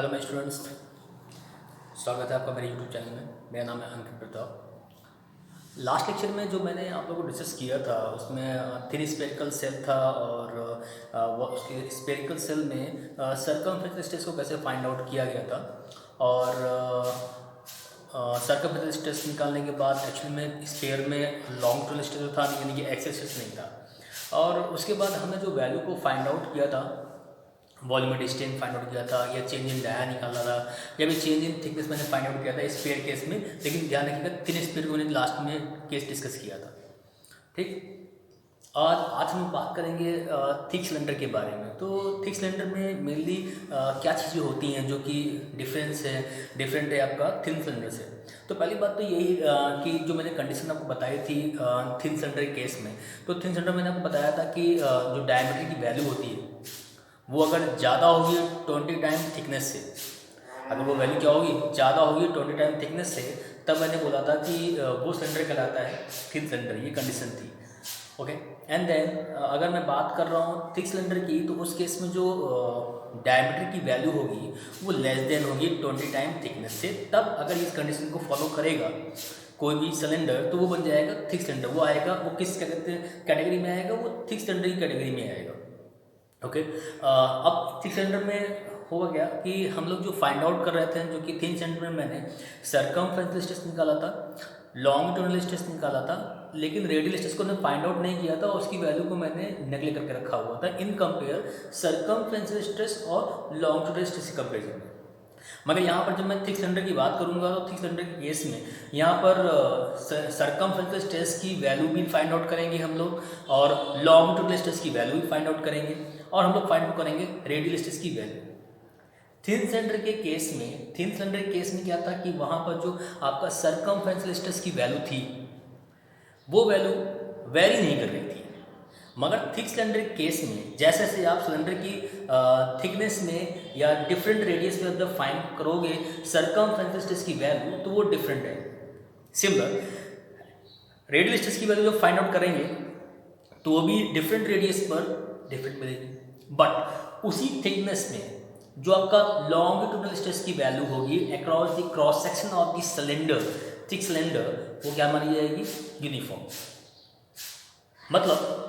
Hello my students, स्वागत है आपका मेरे यूट्यूब चैनल में। मेरा नाम है अंकित प्रताप। लास्ट लेक्चर में जो मैंने आप लोगों को डिस्कस किया था उसमें थ्री स्पेरिकल सेल था और वो उसके स्पेरिकल सेल में सर्कमफ्रेंस डिस्टेंस को कैसे फाइंड आउट किया गया था। और सर्कमफ्रेंस डिस्टेंस निकालने के बाद एक्चुअली में स्पेयर में लॉन्ग टर्म डिस्टेंस था, यानी कि एक्सेल डिस्टेंस नहीं था। और उसके बाद हमने जो वैल्यू को फाइंड आउट किया था, वॉल्यूम डिस्टेंस फाइंड आउट किया था, या चेंज इन डाया निकाला था, या भी चेंज इन थिकनेस मैंने फाइंड आउट किया था स्पेयर केस में। लेकिन ध्यान रखिएगा थिन स्पेयर को मैंने लास्ट में केस डिस्कस किया था। ठीक, और आज हम बात करेंगे थिक सिलेंडर के बारे में। तो थिक सिलेंडर में मेनली क्या चीज़ें होती हैं जो कि डिफरेंट है आपका थिन सिलेंडर से। तो पहली बात तो यही कि जो मैंने कंडीशन आपको बताई थी थिन सिलेंडर के केस में। तो थिन सिलेंडर मैंने आपको बताया था कि जो डायमीटर की वैल्यू होती है वो अगर ज़्यादा होगी 20 टाइम थिकनेस से, अगर वो वैल्यू क्या होगी, ज़्यादा होगी 20 टाइम थिकनेस से, तब मैंने बोला था कि वो सिलेंडर कहलाता है थिन सिलेंडर। ये कंडीशन थी। ओके, एंड देन अगर मैं बात कर रहा हूँ थिक सिलेंडर की, तो उस केस में जो डायमीटर की वैल्यू होगी वो लेस देन होगी 20 टाइम थिकनेस से। तब अगर इस कंडीशन को फॉलो करेगा कोई भी सिलेंडर तो वो बन जाएगा थिक सिलेंडर। वो आएगा, वो किस कैटेगरी में आएगा, वो थिक सिलेंडर की कैटेगरी में आएगा। ओके, अब थिक सिलेंडर में होगा क्या कि हम लोग जो फाइंड आउट कर रहे थे, जो कि थिन सिलेंडर में मैंने सरकमफ्रेंस डिस्टेंस निकाला था, लॉन्गिट्यूडनल डिस्टेंस निकाला था, लेकिन रेडियल डिस्टेंस को मैंने फाइंड आउट नहीं किया था, उसकी वैल्यू को मैंने नेगलेक्ट करके रखा हुआ था इन कंपेयर सरकमफ्रेंस डिस्टेंस और लॉन्गिट्यूडनल डिस्टेंस के कंपेरिजन में। मगर यहाँ पर जब मैं थिक सिलेंडर की बात करूँगा तो थिक सिलेंडर के केस में यहाँ पर सरकमफ्रेंस डिस्टेंस की वैल्यू भी फाइंड आउट करेंगे हम लोग, और लॉन्गिट्यूडनल डिस्टेंस की वैल्यू भी फाइंड आउट करेंगे, और हम लोग फाइंड आउट करेंगे रेडियल डिस्टेंस की वैल्यू। थिन सिलेंडर के केस में क्या था कि वहाँ पर जो आपका सरकमफ्रेंस डिस्टेंस की वैल्यू थी वो वैल्यू वेरी नहीं कर रही थी। मगर थिक सिलेंडर केस में जैसे जैसे आप सिलेंडर की थिकनेस में या डिफरेंट रेडियस में जब फाइंड करोगे सरकमफ्रेंस डिस्टेंस की वैल्यू, तो वो डिफरेंट है। सिमिलर रेडियल डिस्टेंस की वैल्यू जब फाइंड आउट करेंगे तो वो भी डिफरेंट रेडियस पर डिफरेंट मिलेगी, बट उसी थिकनेस में जो आपका लॉन्गिट्यूडनल डिस्टेंस की वैल्यू होगी across the cross section of the cylinder, thick cylinder, वो क्या मानी जाएगी, यूनिफॉर्म। मतलब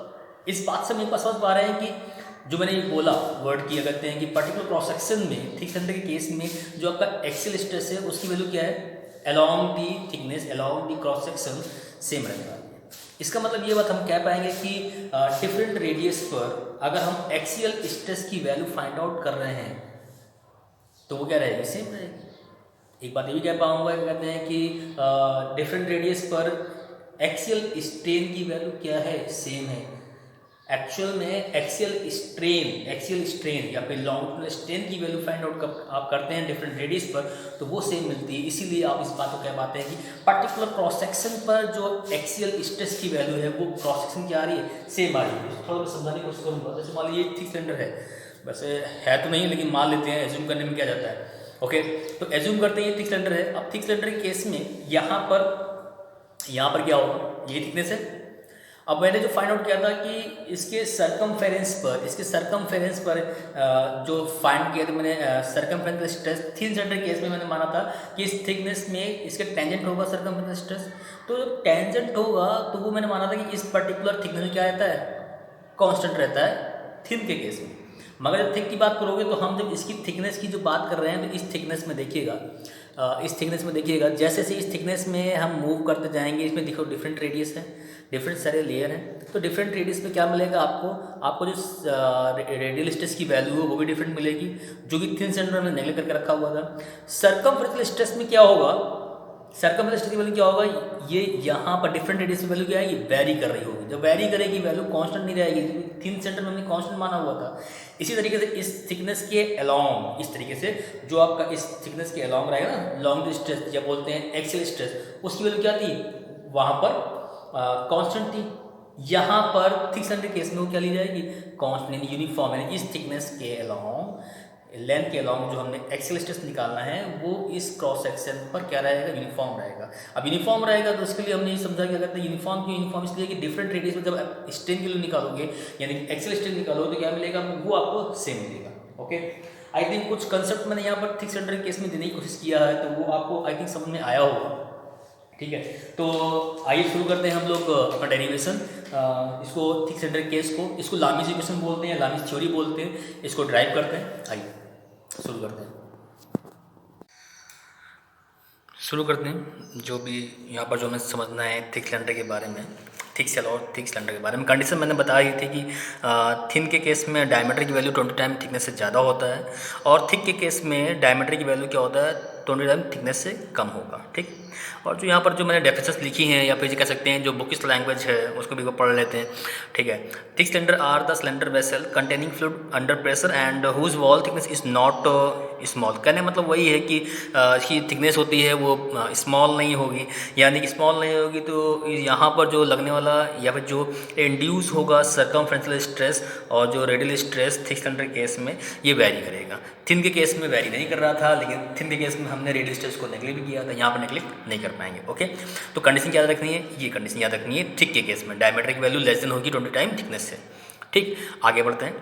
इस बात से मेरे पास समझ पा रहे हैं कि जो मैंने ये बोला वर्ड किया करते हैं कि पर्टिकुलर क्रॉस सेक्शन में थिक सिलेंडर के केस में जो आपका एक्सियल स्ट्रेस है उसकी वैल्यू क्या है, along the thickness along the cross section same रहेगा। इसका मतलब ये बात हम कह पाएंगे कि डिफरेंट रेडियस पर अगर हम एक्सियल स्ट्रेस की वैल्यू फाइंड आउट कर रहे हैं तो वो क्या रहेगी, सेम रहेगी। एक बात ये भी कह पाऊंगा, कहते हैं कि डिफरेंट रेडियस पर एक्सियल स्ट्रेन की वैल्यू क्या है, सेम है। एक्चुअल में एक्सियल स्ट्रेन या फिर लॉन्गिट्यूडनल स्ट्रेन की वैल्यू फाइंड आउट आप करते हैं डिफरेंट रेडियस पर तो वो सेम मिलती है। इसीलिए आप इस बात को कह पाते हैं कि पर्टिकुलर क्रॉस सेक्शन पर जो एक्सियल स्ट्रेस की वैल्यू है वो क्रॉस सेक्शन की आ रही है, सेम आ रही है। थोड़ा समझाने की कोशिश करूँगा। जैसे मान लीजिए थिक सिलेंडर है, वैसे है तो नहीं लेकिन मान लेते हैं, एज्यूम करने में क्या जाता है। ओके, तो एज्यूम करते हैं ये थिक सिलेंडर है। अब थिक सिलेंडर के केस में यहाँ पर क्या होगा, ये थिकनेस है। अब मैंने जो फाइंड आउट किया था कि इसके सरकमफेरेंस पर जो फाइंड किया था मैंने circumference stress thin cylinder case में मैंने माना था कि इस थिकनेस में इसके टेंजेंट होगा सरकमफेरेंस स्ट्रेस। तो जब टेंजेंट होगा तो वो मैंने माना था कि इस पर्टिकुलर थिकनेस में क्या रहता है, कांस्टेंट रहता है थिन के केस में। मगर जब थिक की बात करोगे तो हम जब इसकी थिकनेस की जो बात कर रहे हैं तो इस थिकनेस में देखिएगा, जैसे जैसे इस थिकनेस में हम मूव करते जाएंगे, इसमें देखो डिफरेंट रेडियस है, डिफरेंट सारे लेयर हैं। तो डिफरेंट रेडियस में क्या मिलेगा आपको जो रेडियल स्ट्रेस की वैल्यू है वो भी डिफरेंट मिलेगी, जो कि थिन सिलेंडर में नेगलेक्ट करके रखा हुआ था। सरकमफ्रेंस स्ट्रेस में क्या होगा, सरकमफ्रेंस स्ट्रेस की वैल्यू क्या होगा, ये यहाँ पर डिफरेंट रेडियस की वैल्यू क्या है, ये वेरी कर रही होगी। जब वेरी करेगी वैल्यू कांस्टेंट नहीं रहेगी, थिन सिलेंडर में हमने कांस्टेंट माना हुआ था। इसी तरीके से इस थिकनेस के अलोंग, इस तरीके से जो आपका इस थिकनेस के अलोंग रहेगा ना, लॉन्ग स्ट्रेस या बोलते हैं एक्सियल स्ट्रेस, उसकी वैल्यू क्या थी, वहाँ पर कांस्टेंट थी। यहाँ पर थिक सिलेंडर केस में वो क्या ली जाएगी, कांस्टेंट यानी यूनिफॉर्म, यानी इस थिकनेस के अलोंग, लेंथ के अलोंग जो हमने एक्सियल स्ट्रेस निकालना है वो इस क्रॉस सेक्शन पर क्या रहेगा, यूनिफॉर्म रहेगा। अब यूनिफॉर्म रहेगा तो उसके लिए हमने ये समझा क्या करते हैं, यूनिफॉर्म इसलिए कि डिफरेंट रेडियस में जब स्ट्रेन की वैल्यू निकालोगे यानी एक्सियल स्ट्रेन निकालोगे तो क्या मिलेगा, वो आपको सेम मिलेगा। ओके, आई थिंक कुछ कंसेप्ट मैंने यहाँ पर थिक सेंटर के केस में देने की कोशिश किया है, तो वो आपको आई थिंक समझ में आया होगा। ठीक है, तो आइए शुरू करते हैं हम लोग अपना डेरिवेशन। इसको थिक सेंटर केस को, इसको लामीज इक्वेशन बोलते हैं, लामीज थ्योरी बोलते हैं, इसको ड्राइव करते हैं। आइए शुरू करते हैं। शुरू करते हैं जो भी यहाँ पर जो हमें समझना है थिक सिलेंडर के बारे में, थिक सेल और थिक सिलेंडर के बारे में। कंडीशन मैंने बताई थी कि थिन के केस में डायमीटर की वैल्यू 20 टाइम थिकनेस से ज़्यादा होता है, और थिक के केस में डायमीटर की वैल्यू क्या होता है, 20 टाइम थिकनेस से कम होगा। ठीक, और जो यहाँ पर जो मैंने डेफिनेशंस लिखी हैं, या फिर कह सकते हैं जो बुकिश लैंग्वेज है उसको भी पढ़ लेते हैं। ठीक है, thick cylinder are the cylinder vessel containing fluid under pressure and whose wall thickness is not small. कहने मतलब वही है कि इसकी थिकनेस होती है वो स्मॉल नहीं होगी, यानी कि स्मॉल नहीं होगी तो यहाँ पर जो लगने वाला या फिर जो इंड्यूस होगा सर्कमफ्रेंशियल स्ट्रेस और जो radial stress thick cylinder case में ये वेरी करेगा। थिन के केस में वेरी नहीं कर रहा था, लेकिन थिन के केस में हमने रेडियल स्ट्रेस को नेगलेक्ट भी किया था, यहाँ पर नेगलेक्ट नहीं कर पाएंगे। ओके, तो कंडीशन याद रखनी है, ये कंडीशन याद रखनी है। थिक के केस में डायमीटर की वैल्यू लेस देन होगी 20 टाइम थिकनेस से। ठीक, आगे बढ़ते हैं।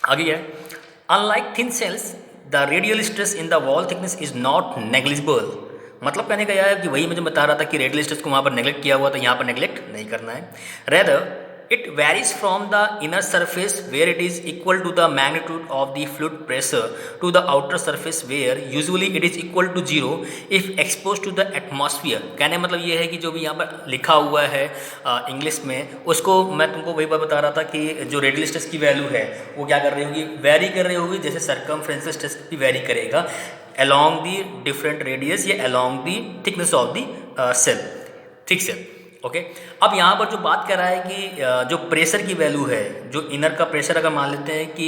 आगे क्या है, unlike thin shells the radial stress in the wall thickness is not negligible. मतलब कहने का यह है कि वही मुझे बता रहा था कि रेडियल स्ट्रेस को वहाँ पर नेगलेक्ट किया हुआ था, यहाँ पर नेगलेक्ट नहीं करना है। Rather it varies from the inner surface where it is equal to the magnitude of the fluid pressure to the outer surface where usually it is equal to 0 if exposed to the atmosphere। कहने मतलब ये है कि जो भी यहाँ पर लिखा हुआ है इंग्लिश में, उसको मैं तुमको वही बात बता रहा था कि जो रेडियल स्ट्रेस की वैल्यू है वो क्या कर रही होगी, वेरी कर रही होगी, जैसे सर्कमफ्रेंशियल स्ट्रेस भी वेरी करेगा along the different radius या along the thickness of the cell। ठीक से, ओके। अब यहाँ पर जो बात कर रहा है कि जो प्रेशर की वैल्यू है, जो इनर का प्रेशर अगर मान लेते हैं कि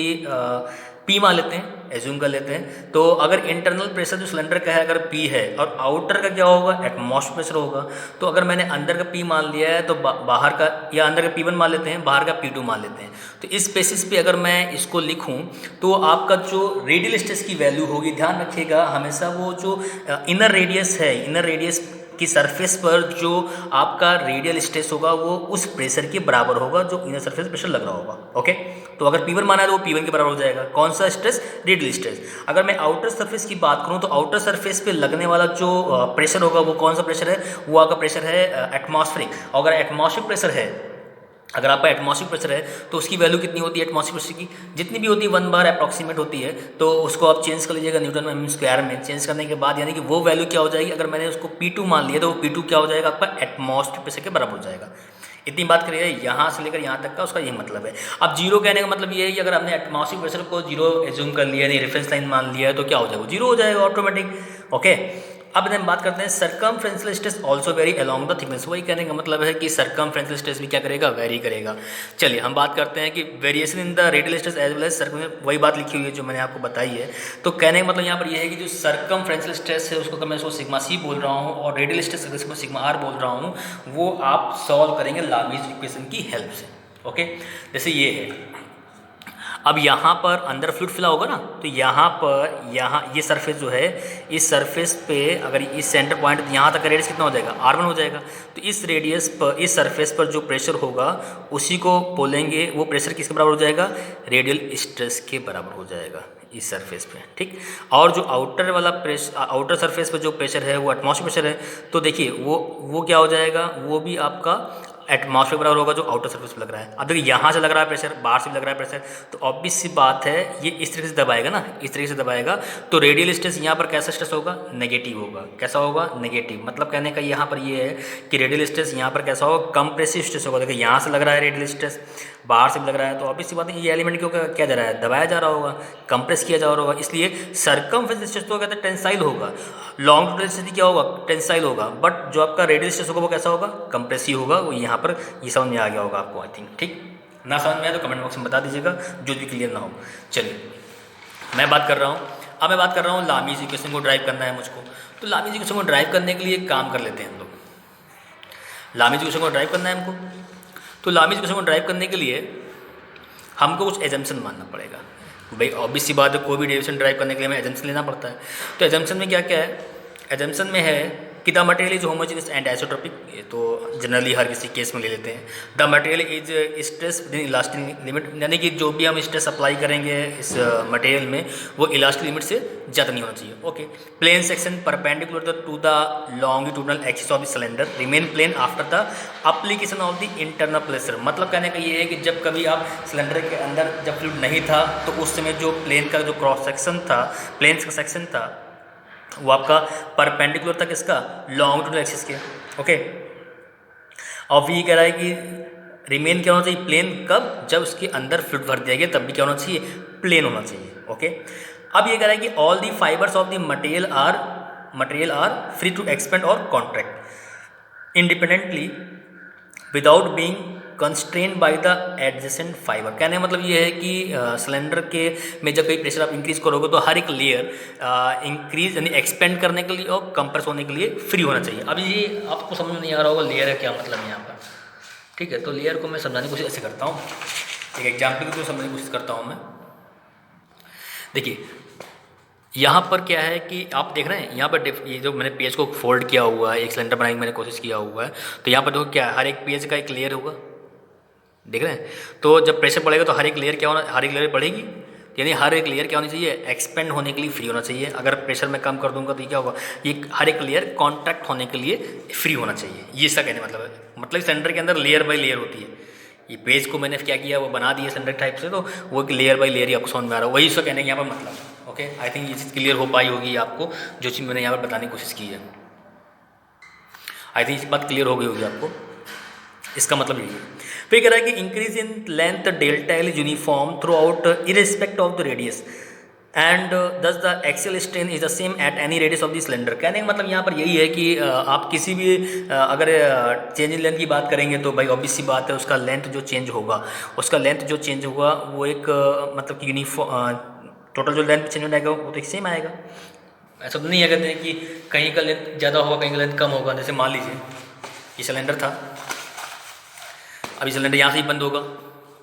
P मान लेते हैं, एज्यूम कर लेते हैं, तो अगर इंटरनल प्रेशर जो सिलेंडर का है अगर P है और आउटर का क्या होगा, एटमॉस्फेरिक प्रेशर होगा, तो अगर मैंने अंदर का P मान लिया है तो बाहर का, या अंदर का P1 मान लेते हैं, बाहर का P2 मान लेते हैं, तो इस बेसिस पे अगर मैं इसको लिखूं तो आपका जो रेडियल स्ट्रेस की वैल्यू होगी, ध्यान रखिएगा हमेशा वो जो इनर रेडियस है, इनर रेडियस की सरफेस पर जो आपका रेडियल स्ट्रेस होगा वो उस प्रेशर के बराबर होगा जो इनर सरफेस प्रेशर लग रहा होगा। ओके, तो अगर P1 माना है तो वो P1 के बराबर हो जाएगा। कौन सा स्ट्रेस, रेडियल स्ट्रेस। अगर मैं आउटर सरफेस की बात करूं तो आउटर सरफेस पे लगने वाला जो प्रेशर होगा वो कौन सा प्रेशर है, वो आपका प्रेशर है एटमॉस्फेरिक। अगर एटमॉस्फेरिक प्रेशर है, अगर आपका एटमॉस्फेरिक प्रेशर है तो उसकी वैल्यू कितनी होती है, एटमॉस्फेरिक प्रेशर की जितनी भी होती है 1 बार अप्रॉक्सीमेट होती है, तो उसको आप चेंज कर लीजिएगा न्यूटन में स्क्वायर में। चेंज करने के बाद यानी कि वो वैल्यू क्या हो जाएगी, अगर मैंने उसको P2 मान लिया तो वो P2 क्या हो जाएगा, आपका एटमॉस्फेरिक प्रेशर के बराबर हो जाएगा। इतनी बात करिए, यहाँ से लेकर यहाँ तक का उसका यही मतलब है। अब जीरो कहने का मतलब ये है कि अगर हमने एटमॉस्फेरिक प्रेशर को जीरो एज्यूम कर लिया, नहीं रेफरेंस लाइन मान लिया है, तो क्या हो जाएगा, जीरो हो जाएगा ऑटोमेटिक। ओके, अब हम बात करते हैं circumferential stress also very along the thickness. वही कहने का मतलब है कि सर्कमफ्रेंशियल स्ट्रेस भी क्या करेगा, वेरी करेगा। चलिए हम बात करते हैं कि variation in the radial stress as well as circum, वही बात लिखी हुई है जो मैंने आपको बताई है। तो कहने का मतलब यहाँ पर यह है कि जो सर्कमफ्रेंशियल स्ट्रेस है उसको मैं उसको सिग्मा सी बोल रहा हूँ, और रेडियल स्ट्रेस अगर मैं सिग्मा आर बोल रहा हूँ, वो आप सॉल्व करेंगे लामीज इक्वेशन की हेल्प से। ओके, जैसे ये है, अब यहाँ पर अंदर फ्लूइड फिला होगा ना, तो यहाँ पर ये सरफेस जो है, इस सरफेस पे अगर इस सेंटर पॉइंट यहाँ तक का रेडियस कितना हो जाएगा, R1 हो जाएगा। तो इस रेडियस पर, इस सरफेस पर जो प्रेशर होगा उसी को बोलेंगे, वो प्रेशर किसके बराबर हो जाएगा, रेडियल स्ट्रेस के बराबर हो जाएगा इस सरफेस पे। ठीक, और जो आउटर वाला प्रेशर, आउटर सरफेस पर जो प्रेशर है वो एटमॉस्फेरिक प्रेशर है, तो देखिए वो क्या हो जाएगा, वो भी आपका एटमॉस्फेरिक बराबर होगा जो आउटर सरफेस पे लग रहा है। अब देखिए यहाँ से लग रहा है प्रेशर, बाहर से भी लग रहा है प्रेशर, तो ऑब्वियस सी बात है ये इस तरीके से दबाएगा ना, इस तरीके से दबाएगा, तो रेडियल स्ट्रेस यहाँ पर कैसा स्ट्रेस होगा, नेगेटिव होगा। कैसा होगा, नेगेटिव। मतलब कहने का यहाँ पर ये है कि रेडियल स्ट्रेस यहाँ पर कैसा होगा, कंप्रेसिव स्ट्रेस होगा। देखिए यहाँ से लग रहा है रेडियल स्ट्रेस, बाहर से भी लग रहा है, तो ऑब्वियस सी बात है ये एलिमेंट क्यों क्या जा रहा है, दबाया जा रहा होगा, कंप्रेस किया जा रहा होगा, इसलिए सर्कमफ्रेंशियल स्ट्रेस तो कहते हैं टेंसाइल होगा, लॉन्ग टर्म स्थिति क्या होगा, टेंसाइल होगा, बट जो आपका रेडियल स्ट्रेस होगा वो कैसा होगा, कंप्रेसिव होगा। वो यहाँ पर ये समझ में आ गया होगा आपको आई थिंक। ठीक, ना समझ में आया तो कमेंट बॉक्स में बता दीजिएगा, जो भी क्लियर ना हो। चलिए मैं बात कर रहा हूँ, अब मैं बात कर रहा हूँ लामीज इक्वेशन को ड्राइव करना है मुझको। तो लामीज इक्वेशन को ड्राइव करने के लिए एक काम कर लेते हैं हम लोग, लामीज इक्वेशन को ड्राइव करना है हमको, तो लामीज इक्वेशन को ड्राइव करने के लिए हमको कुछ एजम्पशन मानना पड़ेगा। भाई ऑब्वियस सी बात है, कोई भी डेरिवेशन ड्राइव करने के लिए हमें एजम्पशन लेना पड़ता है। तो एजम्पशन में क्या क्या है, एजम्पशन में है कि the material is homogeneous and isotropic, ये तो जनरली हर किसी केस में ले लेते हैं। The material is stress with in elastic limit, यानी कि जो भी हम स्ट्रेस अप्लाई करेंगे इस मटेरियल में वो इलास्टिक लिमिट से ज़्यादा नहीं होना चाहिए। Okay, plane section perpendicular to the longitudinal axis of the cylinder remain plane after the application of the internal pressure. मतलब कहने का ये है कि जब कभी आप सिलेंडर के अंदर जब फ्लूइड नहीं था तो उस समय जो प्लेन का जो क्रॉस सेक्शन था, प्लेन का सेक्शन था, वो आपका परपेंडिकुलर था किसका, लॉन्गिट्यूडनल एक्सिस के। ओके, और ये कह रहा है कि रिमेन क्या होना चाहिए, प्लेन। कब, जब उसके अंदर फ्लूइड भर दिया गया तब भी क्या होना चाहिए, प्लेन होना चाहिए। ओके, अब ये कह रहा है कि all the fibres of the material are free to expand और contract independently without being constrain by the adjacent fibre. कहने का मतलब ये है कि सिलेंडर के में जब कहीं प्रेशर आप इंक्रीज करोगे तो हर एक लेयर इंक्रीज यानी एक्सपेंड करने के लिए और कंप्रेस होने के लिए फ्री होना चाहिए। अब ये आपको समझ में नहीं आ रहा होगा लेयर है क्या मतलब है यहाँ पर, ठीक है। तो लेयर को मैं समझाने की कोशिश ऐसे करता हूँ, एक एग्जाम्पल के थ्रू समझने की कोशिश करता हूँ मैं। देखिए यहाँ पर क्या है कि आप देख रहे हैं यहाँ पर ये जो मैंने पेज को फोल्ड किया हुआ है, एक सिलेंडर बनाने की मैंने कोशिश किया हुआ है, तो यहाँ पर देखो क्या है, हर एक पेज का एक लेयर होगा, देख रहे हैं। तो जब प्रेशर पड़ेगा तो हर एक लेयर क्या होना, हर एक लेयर बढ़ेगी, यानी हर एक लेयर क्या होनी चाहिए, एक्सपेंड होने के लिए फ्री होना चाहिए। अगर प्रेशर में कम कर दूंगा तो ये क्या होगा, ये हर एक लेयर कॉन्ट्रैक्ट होने के लिए फ्री होना चाहिए। ये इसका कहने मतलब है, मतलब सिलेंडर के अंदर लेयर बाय लेयर होती है। ये पेज को मैंने क्या किया, वो बना दिया सिलेंडर टाइप से, तो वो लेयर बाय लेयर ही आपको समझ में आ रहा है, वही इसका कहने का यहाँ पर मतलब। ओके, आई थिंक ये चीज़ क्लियर हो पाई होगी आपको, जो चीज़ मैंने यहाँ पर बताने की कोशिश की है। आई थिंक इस बात क्लियर हो गई होगी आपको, इसका मतलब यही है। फिर कह रहा है कि increase in length delta L uniform throughout irrespective of the radius and thus the axial strain is the same at any radius of the cylinder. कहने का मतलब यहाँ पर यही है कि आप किसी भी अगर चेंज इन लेंथ की बात करेंगे तो भाई ऑब्वियस सी बात है, उसका लेंथ जो चेंज होगा, उसका लेंथ जो चेंज होगा वो एक मतलब कि यूनिफॉर्म टोटल जो लेंथ चेंज हो जाएगा वो तो एक सेम आएगा। ऐसा तो नहीं है कहते हैं कि कहीं का लेंथ ज़्यादा होगा कहीं का लेंथ कम होगा। जैसे मान लीजिए ये सिलेंडर था, अभी सिलेंडर यहाँ से ही बंद होगा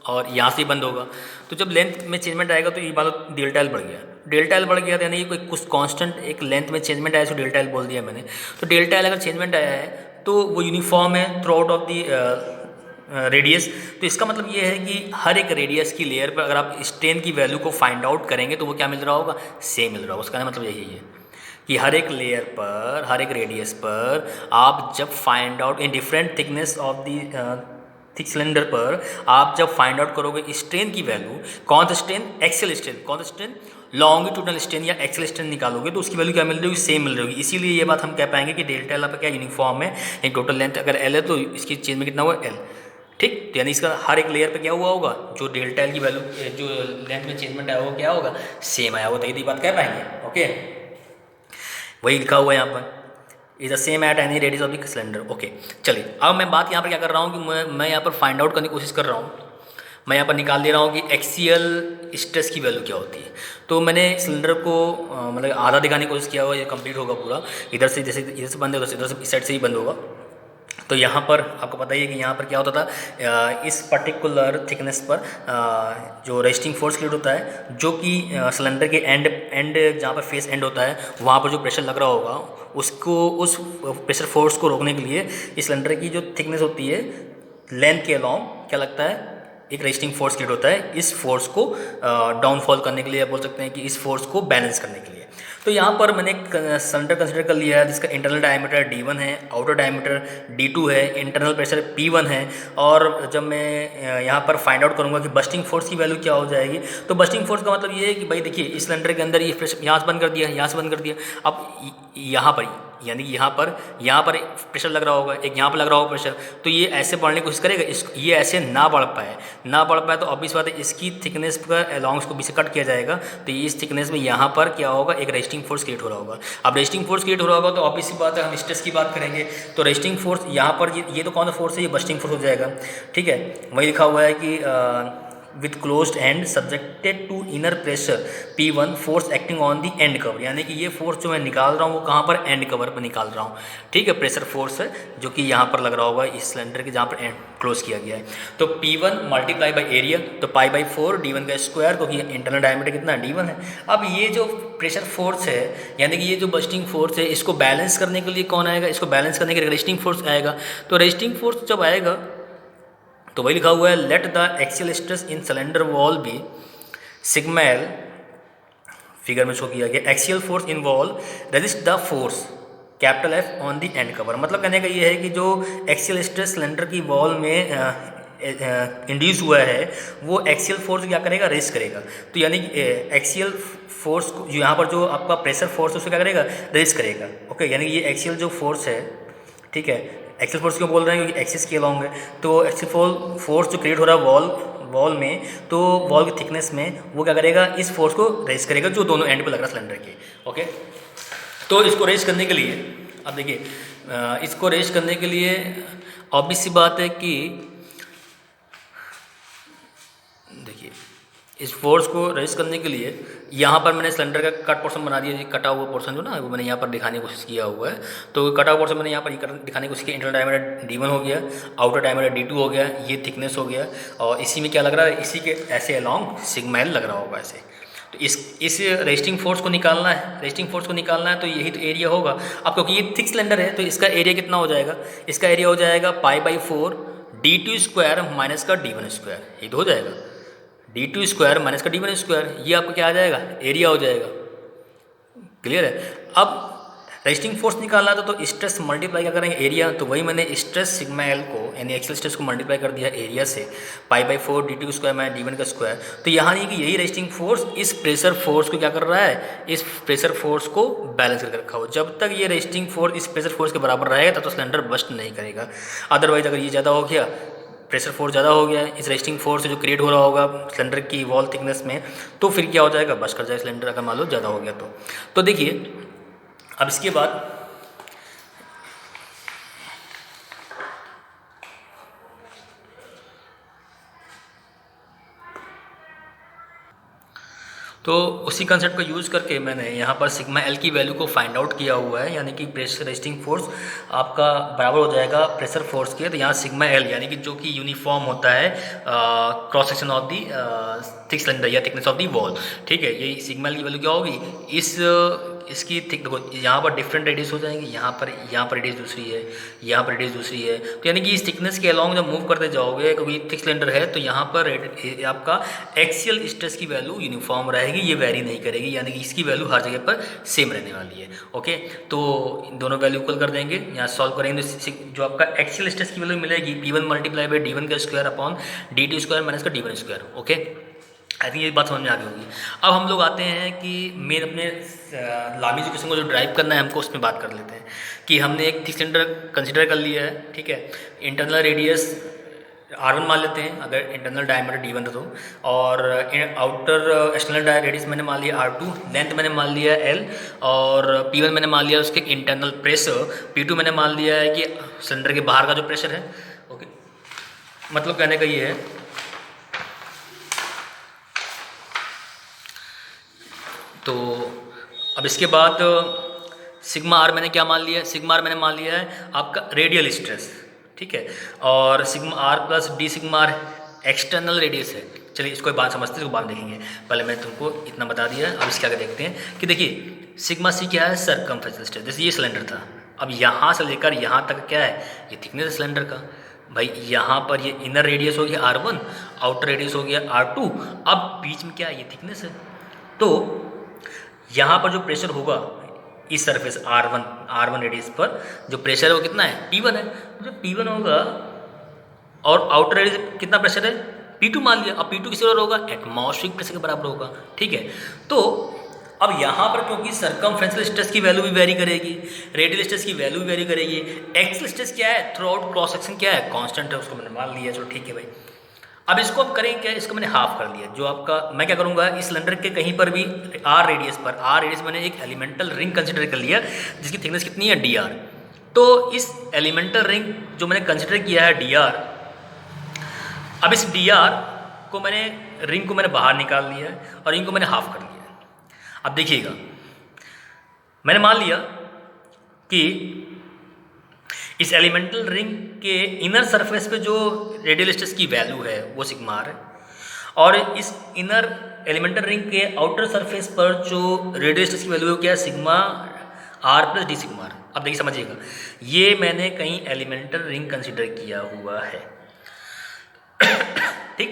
और यहाँ से ही बंद होगा, तो जब लेंथ में चेंजमेंट आएगा तो ये मान लो डेल्टा एल बढ़ गया, डेल्टा एल बढ़ गया, यानी कोई कुछ कांस्टेंट एक लेंथ में चेंजमेंट आया, तो डेल्टा एल बोल दिया मैंने। तो डेल्टा एल अगर चेंजमेंट आया है तो वो यूनिफॉर्म है through out of the radius. तो इसका मतलब ये है कि हर एक रेडियस की लेयर पर अगर आप स्ट्रेन की वैल्यू को फाइंड आउट करेंगे तो वो क्या मिल रहा होगा, सेम मिल रहा होगा। उसका मतलब यही है कि हर एक लेयर पर, हर एक रेडियस पर आप जब find out in different thickness of the thick cylinder पर आप जब फाइंड आउट करोगे स्ट्रेन की वैल्यू, कौन सा स्ट्रेन, एक्सेल स्ट्रेन, कौन सा स्ट्रेन, लॉन्गिट्यूडनल स्ट्रेन या एक्सेल स्ट्रेन निकालोगे तो उसकी वैल्यू क्या मिल रही होगी, सेम मिल रही होगी। इसीलिए ये बात हम कह पाएंगे कि डेल्टा एल आपका क्या यूनिफॉर्म है, एक टोटल लेंथ अगर एल है तो इसकी चेंज में कितना हुआ, एल, ठीक। तो यानी इसका हर एक लेयर पे क्या हुआ होगा, जो डेल्टा एल की वैल्यू जो लेंथ में चेंजमेंट आया होगा क्या होगा, सेम आया होगा, तो ये बात कह पाएंगे। ओके, वही लिखा हुआ है यहाँ पर, is the same at any radius of the cylinder. Okay, चलिए अब मैं बात यहाँ पर क्या कर रहा हूँ कि मैं यहाँ पर फाइंड आउट करने की कोशिश कर रहा हूँ, मैं यहाँ पर निकाल दे रहा हूँ कि एक्सियल स्ट्रेस की वैल्यू क्या होती है। तो मैंने सिलेंडर को मतलब आधा दिखाने की कोशिश किया हुआ, ये कंप्लीट होगा पूरा, इधर से जैसे इधर से बंद है उधर से इधर से इस साइड से ही बंद होगा। तो यहाँ पर आपको पता ही है कि यहाँ पर क्या होता था, इस पर्टिकुलर थिकनेस पर जो रेस्टिंग फोर्स क्रिएट होता है, जो कि सिलेंडर के एंड जहाँ पर फेस एंड होता है वहाँ पर जो प्रेशर लग रहा होगा उसको, उस प्रेशर फोर्स को रोकने के लिए इस सिलेंडर की जो थिकनेस होती है लेंथ के अलॉन्ग क्या लगता है, एक रेस्टिंग फोर्स क्रिएट होता है, इस फोर्स को डाउनफॉल करने के लिए, बोल सकते हैं कि इस फोर्स को बैलेंस करने के लिए। तो यहाँ पर मैंने सिलेंडर कंसिडर कर लिया है जिसका इंटरनल डायमीटर D1 है, आउटर डायमीटर D2 है, इंटरनल प्रेशर P1 है। और जब मैं यहाँ पर फाइंड आउट करूँगा कि बस्टिंग फोर्स की वैल्यू क्या हो जाएगी, तो बस्टिंग फोर्स का मतलब ये है कि भाई देखिए इस सिलेंडर के अंदर ये प्रेशर यहाँ से बंद कर दिया, यहाँ से बंद कर दिया, अब यहाँ पर यानी कि यहाँ पर प्रेशर लग रहा होगा, एक यहाँ पर लग रहा होगा प्रेशर, तो ये ऐसे बढ़ने की कोशिश करेगा, ये ऐसे ना बढ़ पाए तो ऑब्वियस बात है इसकी थिकनेस पर अलॉन्ग इसको बीच से कट किया जाएगा, तो ये इस थिकनेस में यहाँ पर क्या होगा, एक रेस्टिंग फोर्स क्रिएट हो रहा होगा। अब रेस्टिंग फोर्स क्रिएट हो रहा होगा तो ऑब्वियस बात है हम स्ट्रेस की बात करेंगे, तो रेस्टिंग फोर्स यहाँ पर ये तो कौन सा फोर्स है, ये बस्टिंग फोर्स हो जाएगा, ठीक है। वही लिखा हुआ है कि with closed end subjected to inner pressure P1 force acting on the end cover, यानी कि ये फोर्स जो मैं निकाल रहा हूँ वो कहाँ पर, एंड कवर पर निकाल रहा हूँ, ठीक है। प्रेशर फोर्स है जो कि यहाँ पर लग रहा होगा इस सिलेंडर के जहाँ पर एंड क्लोज किया गया है। तो P1 मल्टीप्लाई बाई एरिया, तो पाई बाई 4 D1 का स्क्वायर, क्योंकि इंटरनल डायमीटर कितना है, D1 है। अब ये जो प्रेशर फोर्स है यानी कि ये जो बस्टिंग फोर्स है, इसको बैलेंस करने के लिए कौन आएगा, इसको बैलेंस करने के लिए रेजिस्टिंग फोर्स आएगा। तो रेजिस्टिंग फोर्स जब आएगा तो वही लिखा हुआ है, let the axial stress in cylinder wall be sigma L, figure में शो किया गया, axial force in wall resist the force capital F on the end cover. मतलब कहने का ये है कि जो एक्सियल स्ट्रेस सिलेंडर की वॉल में इंड्यूस हुआ है वो एक्सियल फोर्स क्या करेगा, रेस्ट करेगा। तो यानी एक्सियल फोर्स को, जो यहाँ पर जो आपका प्रेशर फोर्स है उसको क्या करेगा, रेस्ट करेगा। ओके, यानी ये एक्सियल जो फोर्स है, ठीक है, एक्सियल फोर्स क्यों बोल रहे हैं, क्योंकि एक्सिस के अलॉन्ग है। तो एक्सियल फोर्स जो क्रिएट हो रहा है वॉल में, तो वॉल की थिकनेस में वो क्या करेगा, इस फोर्स को रेज करेगा जो दोनों एंड पे लग रहा है सिलेंडर के। ओके, तो इसको रेज करने के लिए, अब देखिए इसको रेज करने के लिए ऑब्वियस सी बात है कि देखिए इस फोर्स को रेज करने के लिए यहाँ पर मैंने सिलेंडर का कट पोर्शन बना दिया, कटा हुआ पोर्शन जो ना वो मैंने यहाँ पर दिखाने की कोशिश किया हुआ है। तो कटा हुआ पोर्शन मैंने यहाँ पर दिखाने की कोशिश की, इंटरनल डायमीटर D1 हो गया, आउटर डायमीटर D2 हो गया, ये थिकनेस हो गया, और इसी में क्या लग रहा है, इसी के ऐसे अलॉन्ग सिग्मा एल लग रहा होगा ऐसे। तो इस रेजिस्टिंग फोर्स को निकालना है, रेजिस्टिंग फोर्स को निकालना है, तो यही तो एरिया होगा। अब क्योंकि ये थिक सिलेंडर है तो इसका एरिया कितना हो जाएगा, इसका एरिया हो जाएगा pi by 4 D2 square minus का D1 स्क्वायर, ये तो हो जाएगा D2 स्क्वायर माइनस का D1 स्क्वायर, ये आपका क्या आ जाएगा, एरिया हो जाएगा। क्लियर है। अब रेजिस्टिंग फोर्स निकालना था तो स्ट्रेस मल्टीप्लाई क्या करेंगे, एरिया। तो वही मैंने स्ट्रेस सिग्मा एल को यानी एक्सियल स्ट्रेस को मल्टीप्लाई कर दिया एरिया से, pi by 4 D2 square minus D1 का स्क्वायर। तो यहाँ नहीं कि यही रेजिस्टिंग फोर्स इस प्रेशर फोर्स को क्या कर रहा है, इस प्रेशर फोर्स को बैलेंस करके रखा हो। जब तक ये रेजिस्टिंग फोर्स इस प्रेशर फोर्स के बराबर रहेगा तब तो सिलेंडर बस्ट नहीं करेगा। अदरवाइज अगर ये ज़्यादा हो गया, प्रेशर फोर्स ज़्यादा हो गया इस रेजिस्टिंग फोर्स से जो क्रिएट हो रहा होगा सिलेंडर की वॉल थिकनेस में, तो फिर क्या हो जाएगा, बस्ट कर जाएगा सिलेंडर, अगर मान लो ज़्यादा हो गया तो देखिए अब इसके बाद तो उसी कंसेप्ट को यूज़ करके मैंने यहाँ पर सिग्मा एल की वैल्यू को फाइंड आउट किया हुआ है, यानी कि प्रेशर रेजिस्टिंग फोर्स आपका बराबर हो जाएगा प्रेशर फोर्स के। तो यहाँ सिग्मा एल यानी कि जो कि यूनिफॉर्म होता है cross section of the thick cylinder या थिकनेस ऑफ दी वॉल, ठीक है। ये सिग्मा एल की वैल्यू क्या होगी, इसकी थिक, देखो यहाँ पर डिफरेंट रेडियस हो जाएंगे, यहाँ पर रेडियस दूसरी है, यहाँ पर रेडियस दूसरी है। तो यानी कि इस थिकनेस के अलॉन्ग जब मूव करते जाओगे, क्योंकि थिक सिलेंडर है तो यहाँ पर आपका एक्सियल स्ट्रेस की वैल्यू यूनिफॉर्म रहेगी, ये वेरी नहीं करेगी, यानी कि इसकी वैल्यू हर जगह पर सेम रहने वाली है। ओके, तो दोनों वैल्यू इक्वल कर देंगे, यहाँ सॉल्व करेंगे तो जो आपका एक्सियल स्ट्रेस की वैल्यू मिलेगी P1 मल्टीप्लाई बाई D1 का square upon D2 square minus का D1 square. Okay, I think ये बात समझ में आ गई होगी। अब हम लोग आते हैं कि मेन अपने लामी इक्वेशन को जो ड्राइव करना है हमको उसमें बात कर लेते हैं कि हमने एक थिक सिलेंडर कंसिडर कर लिया है, ठीक है। इंटरनल रेडियस R1 मान लेते हैं अगर इंटरनल डायमीटर D1 है तो, और आउटर एक्सटर्नल रेडियस मैंने मान लिया R2, लेंथ मैंने मान लिया L, और P1 मैंने मान लिया उसके इंटरनल प्रेशर, P2 मैंने मान लिया है कि सिलेंडर के बाहर का जो प्रेशर है। ओके, मतलब कहने का ये है, तो अब इसके बाद सिग्मा आर मैंने क्या मान लिया है, सिग्मा आर मैंने मान लिया है आपका रेडियल स्ट्रेस, ठीक है, और sigma R plus D sigma R external radius है। चलिए इसको बात समझते हैं, इसको बाद में देखेंगे, पहले मैंने तुमको इतना बता दिया। अब इसके आगे देखते हैं कि देखिए सिग्मा सी क्या है, सरकमफ्रेंशियल स्ट्रेस। जैसे ये सिलेंडर था, अब यहाँ से लेकर यहाँ तक क्या है, ये थिकनेस है सिलेंडर का। भाई यहाँ पर ये इनर रेडियस हो गया R1, आउटर रेडियस हो गया R2, अब बीच में क्या है, ये थिकनेस है। तो यहाँ पर जो प्रेशर होगा इस सरफेस R1 रेडियस पर जो प्रेशर है वो कितना है, P1 है। जो P1 होगा और आउटर रेडियस कितना प्रेशर है, P2 मान लिया। अब P2 किसी और होगा, एटमॉस्फेरिक प्रेशर के बराबर होगा, ठीक है। तो अब यहाँ पर क्योंकि सरकमफ्रेंशियल स्ट्रेस की वैल्यू भी वेरी करेगी, रेडियल स्ट्रेस की वैल्यू भी वेरी करेगी, एक्सियल स्ट्रेस क्या है, थ्रू आउट क्रॉस सेक्शन क्या है, कांस्टेंट है, उसको मैंने मान लिया, चलो ठीक है भाई। अब इसको हम करेंगे क्या, इसको मैंने हाफ कर दिया। जो आपका मैं क्या करूँगा, इस सिलेंडर के कहीं पर भी R रेडियस मैंने एक एलिमेंटल रिंग कंसिडर कर लिया जिसकी थिकनेस कितनी है, dr। तो इस एलिमेंटल रिंग जो मैंने कंसिडर किया है dr, अब इस dr को मैंने रिंग को मैंने बाहर निकाल लिया है और रिंग को मैंने हाफ कर लिया है। अब देखिएगा, मैंने मान लिया कि इस एलिमेंटल रिंग के इनर सरफेस पे जो रेडियल स्ट्रेस की वैल्यू है वो सिग्मा आर है, और इस इनर एलिमेंटल रिंग के आउटर सरफेस पर जो रेडियल स्ट्रेस की वैल्यू है क्या है, sigma R plus D sigma R. अब देखिए समझिएगा, ये मैंने कहीं एलिमेंटल रिंग कंसिडर किया हुआ है, ठीक।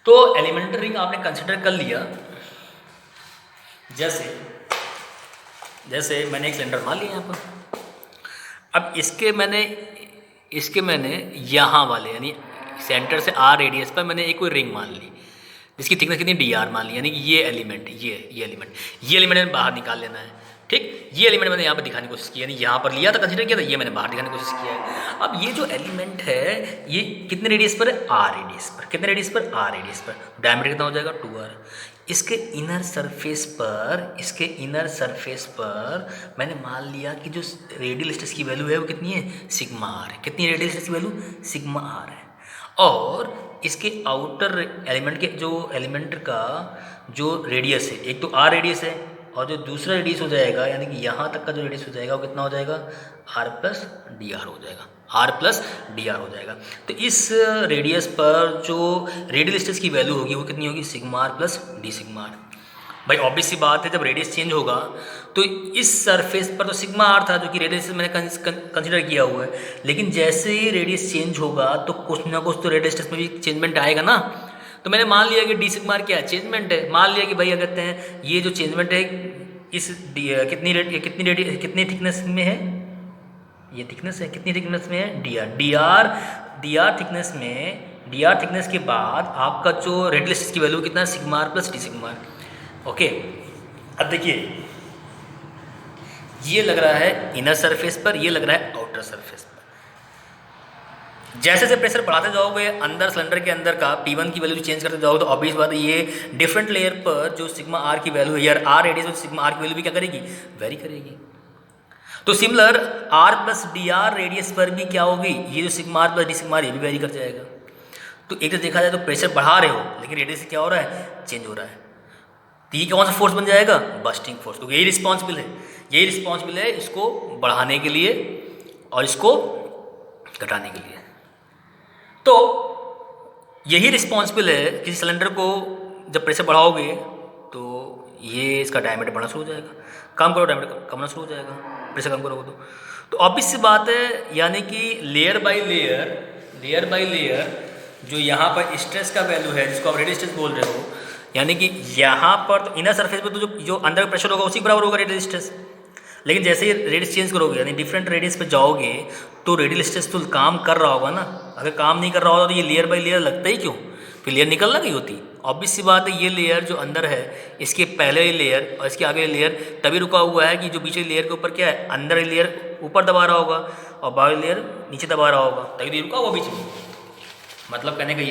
तो एलिमेंटल रिंग आपने कंसिडर कर लिया, जैसे मैंने एक सिलेंडर मान लिया यहाँ पर। अब इसके मैंने यहाँ वाले यानी सेंटर से आर रेडियस पर मैंने एक कोई रिंग मान ली जिसकी थिकनेस कितनी डी आर मान ली, यानी कि ये एलिमेंट मैंने बाहर निकाल लेना है, ठीक। ये एलिमेंट मैंने यहाँ पर दिखाने की कोशिश की, यानी यहाँ पर लिया था कंसिडर किया था, ये मैंने बाहर दिखाने की कोशिश किया है। अब ये जो एलिमेंट है ये कितने रेडियस पर है, आर रेडियस पर। कितने रेडियस पर, आर रेडियस पर। डायमीटर कितना हो जाएगा, 2r। इसके इनर सरफेस पर मैंने मान लिया कि जो रेडियल स्ट्रेस की वैल्यू है वो कितनी है, सिग्मा आर है। कितनी रेडियल स्ट्रेस की वैल्यू, सिग्मा आर है। और इसके आउटर एलिमेंट के जो एलिमेंट का जो रेडियस है, एक तो आर रेडियस है और जो दूसरा रेडियस हो जाएगा यानी कि यहाँ तक का जो रेडियस हो जाएगा वो कितना हो जाएगा, आर प्लस डी आर हो जाएगा, आर प्लस डी आर हो जाएगा। तो इस रेडियस पर जो रेडियल स्ट्रेस की वैल्यू होगी वो कितनी होगी, sigma R plus D sigma R. भाई ऑब्वियस सी बात है, जब रेडियस चेंज होगा तो इस सरफेस पर तो सिग्मा आर था जो कि रेडियस मैंने कंसिडर किया हुआ है, लेकिन जैसे ही रेडियस चेंज होगा तो कुछ ना कुछ तो रेडियल स्ट्रेस में भी चेंजमेंट आएगा ना। तो मैंने मान लिया कि डी सिग्मा आर क्या है, चेंजमेंट है। मान लिया कि भाई अगर कहते हैं ये जो चेंजमेंट है इस कितनी थिकनेस में है, ये थिकनेस है, कितनी थिकनेस में है, डी आर थिकनेस के बाद आपका जो रेडियल स्ट्रेस की वैल्यू कितना है, sigma R plus D sigma R. Okay, अब देखिए ये लग रहा है इनर सरफेस पर, ये लग रहा है आउटर सरफेस पर। जैसे जैसे प्रेशर बढ़ाते जाओगे अंदर सिलेंडर के अंदर का P1 की वैल्यू चेंज करते जाओगे तो ऑब्वियस बात है ये डिफरेंट लेयर पर जो सिग्मा आर की वैल्यू है यार, आर रेडियस में सिग्मा आर की वैल्यू भी क्या करेगी, वेरी करेगी। तो similar R plus D R radius पर भी क्या होगी, ये जो sigma R plus D sigma R ये भी वेरी कर जाएगा। तो एक तो देखा जाए तो प्रेशर बढ़ा रहे हो लेकिन रेडियस क्या हो रहा है, चेंज हो रहा है। तो ये कौन सा फोर्स बन जाएगा, बस्टिंग फोर्स। क्योंकि यही रिस्पॉन्सिबल है इसको बढ़ाने के लिए और इसको घटाने के लिए। तो यही रिस्पॉन्सिबल है किसी सिलेंडर को जब प्रेशर बढ़ाओगे तो ये इसका डायमीटर बढ़ना शुरू हो जाएगा, कम करो डायमीटर कमना शुरू हो जाएगा, प्रेशर कम करोगे तो ऑब्वियस सी बात है। यानी कि लेयर बाय लेयर जो यहाँ पर स्ट्रेस का वैल्यू है जिसको आप रेडियल स्ट्रेस बोल रहे हो, यानी कि यहाँ पर तो इनर सरफेस पर तो जो अंदर का प्रेशर होगा उसी के बराबर होगा रेडियल स्ट्रेस। लेकिन जैसे ही रेडियस चेंज करोगे यानी डिफरेंट रेडियस पे जाओगे तो रेडियल स्ट्रेस तो काम कर रहा होगा ना। अगर काम नहीं कर रहा होगा तो ये लेयर बाय लेयर लगता ही क्यों, फिर लेयर निकल लगी होती। ऑब्वियस सी बात है, ये लेयर जो अंदर है इसके पहले लेयर और इसके आगे लेयर तभी रुका हुआ है कि जो पीछे लेयर के ऊपर क्या है, अंदर लेयर ऊपर दबा रहा होगा और बाहर लेयर नीचे दबा रहा होगा, तभी रुका हुआ बीच में। मतलब कहने का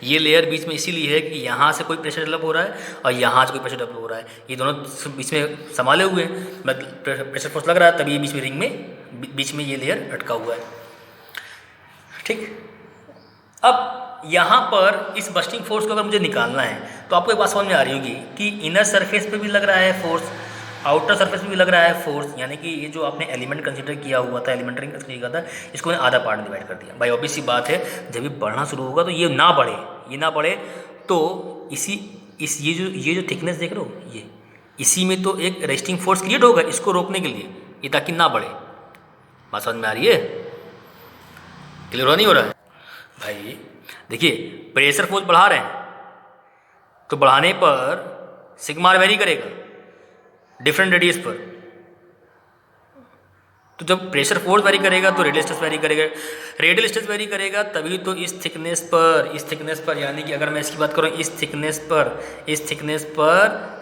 ये लेयर बीच में इसीलिए है कि यहाँ से कोई प्रेशर डेवलप हो रहा है और यहाँ से कोई प्रेशर डेवलप हो रहा है, ये दोनों बीच में संभाले हुए हैं, मतलब प्रेशर फोर्स लग रहा है तभी ये बीच में रिंग में बीच में ये लेयर अटका हुआ है, ठीक। अब यहाँ पर इस बस्टिंग फोर्स को अगर मुझे निकालना है तो आपको एक बात समझ में आ रही होगी कि इनर सरफेस पे भी लग रहा है फोर्स, आउटर सरफेस पे भी लग रहा है फोर्स। यानी कि ये जो आपने एलिमेंट कंसीडर किया हुआ था, एलिमेंट रिंग कंसीडर किया था, इसको मैंने आधा पार्ट डिवाइड कर दिया। भाई ऑब्वियस सी बात है जब ये बढ़ना शुरू होगा तो ये ना बढ़े तो ये जो थिकनेस देख रहे हो ये इसी में तो एक रेस्टिंग फोर्स क्रिएट होगा इसको रोकने के लिए, ये ताकि ना बढ़े। बात समझ में आ रही है, क्लियर हो नहीं हो रहा है भाई। देखिए प्रेशर फोर्स बढ़ा रहे हैं तो बढ़ाने पर सिग्मा वेरी करेगा डिफरेंट रेडियस पर, तो जब प्रेशर फोर्स वेरी करेगा तो रेडियल स्ट्रेस वेरी करेगा तभी तो इस थिकनेस पर यानी कि अगर मैं इसकी बात करूँ इस थिकनेस पर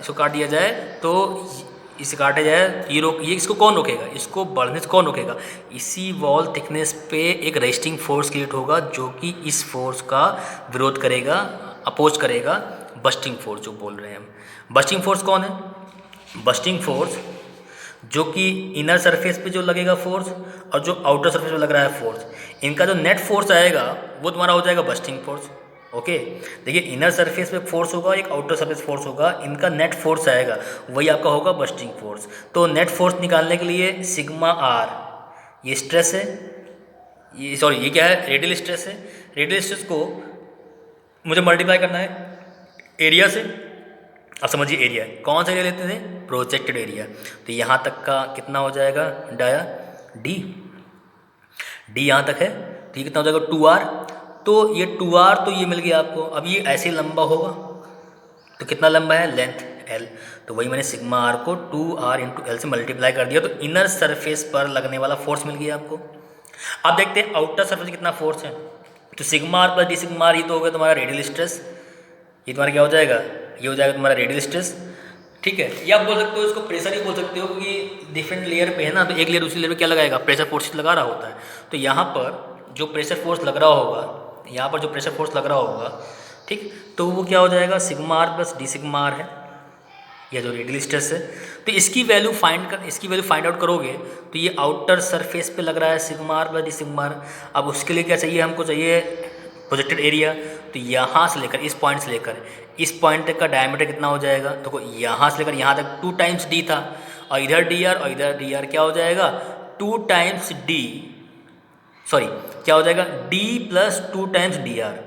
इसको काट दिया जाए तो इसे काटा जाए ये इसको कौन रोकेगा, इसको बढ़ने से कौन रोकेगा, इसी वॉल थिकनेस पे एक रेस्टिंग फोर्स क्रिएट होगा जो कि इस फोर्स का विरोध करेगा, अपोज करेगा, बस्टिंग फोर्स जो बोल रहे हैं हम। बस्टिंग फोर्स कौन है, बस्टिंग फोर्स जो कि इनर सरफेस पे जो लगेगा फोर्स और जो आउटर सरफेस पे लग रहा है फोर्स, इनका जो नेट फोर्स आएगा वो तुम्हारा हो जाएगा बस्टिंग फोर्स। ओके। देखिए इनर सरफेस पे फोर्स होगा, एक आउटर सरफेस फोर्स होगा, इनका नेट फोर्स आएगा, वही आपका होगा बस्टिंग फोर्स। तो नेट फोर्स निकालने के लिए सिग्मा आर, ये स्ट्रेस है, ये सॉरी ये क्या है, रेडियल स्ट्रेस है। रेडियल स्ट्रेस को मुझे मल्टीप्लाई करना है एरिया से। अब समझिए एरिया कौन सा एरिया लेते थे, प्रोजेक्टेड एरिया। तो यहाँ तक का कितना हो जाएगा डाया, डी, डी यहाँ तक है, तो ये कितना हो जाएगा 2r। तो ये 2r तो ये मिल गया आपको। अब ये ऐसे लंबा होगा तो कितना लंबा है, लेंथ l। तो वही मैंने सिग्मा r को 2r इंटू एल से मल्टीप्लाई कर दिया, तो इनर सरफेस पर लगने वाला फोर्स मिल गया आपको। अब देखते हैं आउटर सरफेस कितना फोर्स है। तो sigma r plus D sigma r, ये तो हो गया तुम्हारा रेडियल स्ट्रेस, ये तुम्हारा क्या हो जाएगा, ये हो जाएगा तुम्हारा रेडियल स्ट्रेस, ठीक है। या आप बोल सकते हो इसको प्रेशर ही बोल सकते हो, क्योंकि डिफरेंट लेयर पे है ना, तो एक लेयर दूसरी लेयर पे क्या लगाएगा, प्रेशर फोर्स लगा रहा होता है। तो यहाँ पर जो प्रेशर फोर्स लग रहा होगा, यहाँ पर जो प्रेशर फोर्स लग रहा होगा, ठीक, तो वो क्या हो जाएगा, sigma r plus D sigma r है, यह जो रेडियल स्ट्रेस है। तो इसकी वैल्यू फाइंड आउट करोगे तो ये आउटर सरफेस पे लग रहा है sigma r plus D sigma r। अब उसके लिए क्या चाहिए, हमको चाहिए प्रोजेक्टेड एरिया। तो यहाँ से लेकर इस पॉइंट से लेकर इस पॉइंट तक का डायमीटर कितना हो जाएगा, तो यहाँ से लेकर यहाँ तक 2 टाइम्स डी था, और इधर डी आर और इधर डी आर क्या हो जाएगा, 2 टाइम्स डी, सॉरी क्या हो जाएगा, D plus 2 times D R,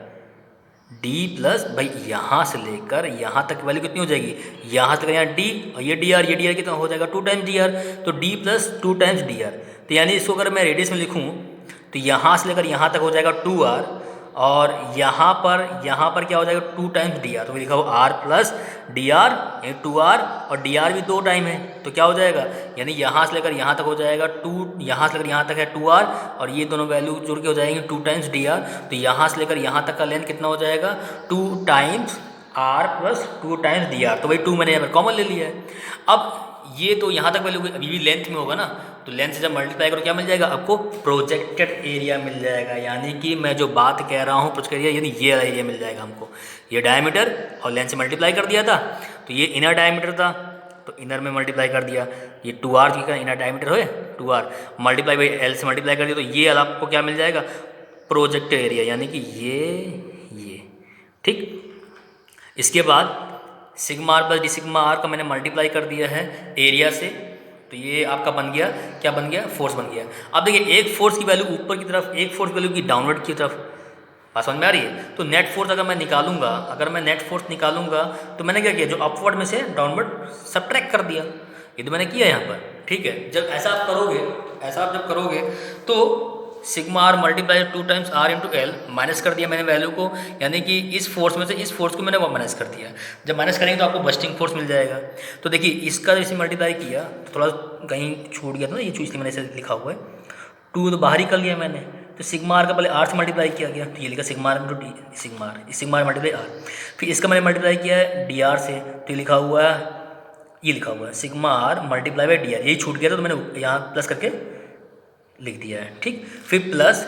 D plus भाई यहाँ से लेकर यहाँ तक वैल्यू कितनी हो जाएगी, यहाँ से लेकर यहाँ डी, और ये डी आर कितना हो जाएगा 2 टाइम्स डी आर, तो D plus 2 times D R. तो यानी इसको अगर मैं रेडियस में लिखूँ तो यहाँ से लेकर यहाँ तक हो जाएगा 2r, और यहाँ पर क्या हो जाएगा 2 टाइम्स डी आर। तो लिखा हो r plus D are, 2r, और डी आर भी 2 टाइम है, तो क्या हो जाएगा, यानी यहाँ से लेकर यहाँ तक हो जाएगा 2, यहाँ से लेकर यहाँ तक है 2r, और ये दोनों वैल्यू जुड़ के हो जाएंगे 2 टाइम्स डी आर। तो यहाँ से लेकर यहाँ तक का लेंथ कितना हो जाएगा, 2 times r plus 2 times D R. तो भाई 2 मैंने यहाँ पर कॉमन ले लिया है। अब ये तो यहाँ तक वैल्यू अभी भी लेंथ में होगा ना, तो लेंथ से जब मल्टीप्लाई करो क्या मिल जाएगा आपको, प्रोजेक्टेड एरिया मिल जाएगा। यानी कि मैं जो बात कह रहा हूँ प्रोजेक्टेड एरिया, यानी ये एरिया मिल जाएगा हमको। ये डायमीटर और लेंथ से मल्टीप्लाई कर दिया था, तो ये इनर डायमीटर था, तो इनर में मल्टीप्लाई कर दिया। ये 2r की इनर डायमीटर है 2r, मल्टीप्लाई बाई एल से मल्टीप्लाई कर दिया, तो ये आपको क्या मिल जाएगा, प्रोजेक्टेड एरिया, यानी कि ये ठीक। इसके बाद sigma r plus D sigma r का मैंने मल्टीप्लाई कर दिया है एरिया से, तो ये आपका बन गया, क्या बन गया, फोर्स बन गया। अब देखिए एक फोर्स की वैल्यू ऊपर की तरफ, एक फोर्स की वैल्यू की डाउनवर्ड की तरफ, बात समझ में आ रही है। तो नेट फोर्स अगर मैं निकालूंगा, तो मैंने क्या किया, जो अपवर्ड में से डाउनवर्ड सब्ट्रैक्ट कर दिया, ये तो मैंने किया यहाँ पर, ठीक है। जब ऐसा आप जब करोगे तो sigma r multiply 2 times r into L, minus कर दिया मैंने वैल्यू को, यानी कि इस फोर्स में से इस फोर्स को मैंने माइनस कर दिया। जब माइनस करेंगे तो आपको बस्टिंग फोर्स मिल जाएगा। तो देखिए इसका जैसे मल्टीप्लाई किया तो थोड़ा कहीं छूट गया था ना, ये चीज़ इसलिए मैंने ऐसे लिखा हुआ है, 2 तो बाहर ही कर लिया मैंने। तो सिग्मा r का पहले r से मल्टीप्लाई किया गया, तो ये लिखा sigma r into D sigma r multiply r। फिर इसका मैंने मल्टीप्लाई किया है डी आर से, तो ये लिखा हुआ है sigma r multiply by D R. यही छूट गया था तो मैंने यहाँ प्लस करके लिख दिया है, ठीक। फिर plus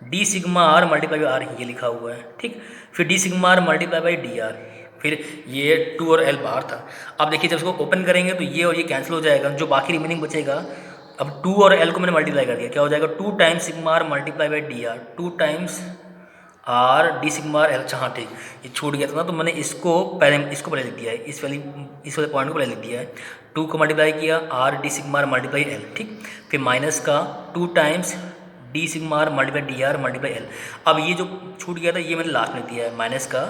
D sigma r multiply by r, ये लिखा हुआ है, ठीक। फिर D sigma r multiply by D R, फिर ये 2 और l बाहर था। अब देखिए जब इसको ओपन करेंगे तो ये और ये कैंसिल हो जाएगा, जो बाकी रिमेनिंग बचेगा, अब 2 और l को मैंने मल्टीप्लाई कर दिया, क्या हो जाएगा 2 times sigma r multiply by D R, 2 times r D sigma r l। हाँ ठीक, ये छूट गया था ना, तो मैंने इसको पहले लिख दिया है, इस वाले पॉइंट को पहले लिख दिया है। 2 को मल्टीप्लाई किया r D sigma r multiply l, ठीक। फिर माइनस का 2 times D sigma r multiply D R multiply l। अब ये जो छूट गया था ये मैंने लास्ट में लिख दिया है, माइनस का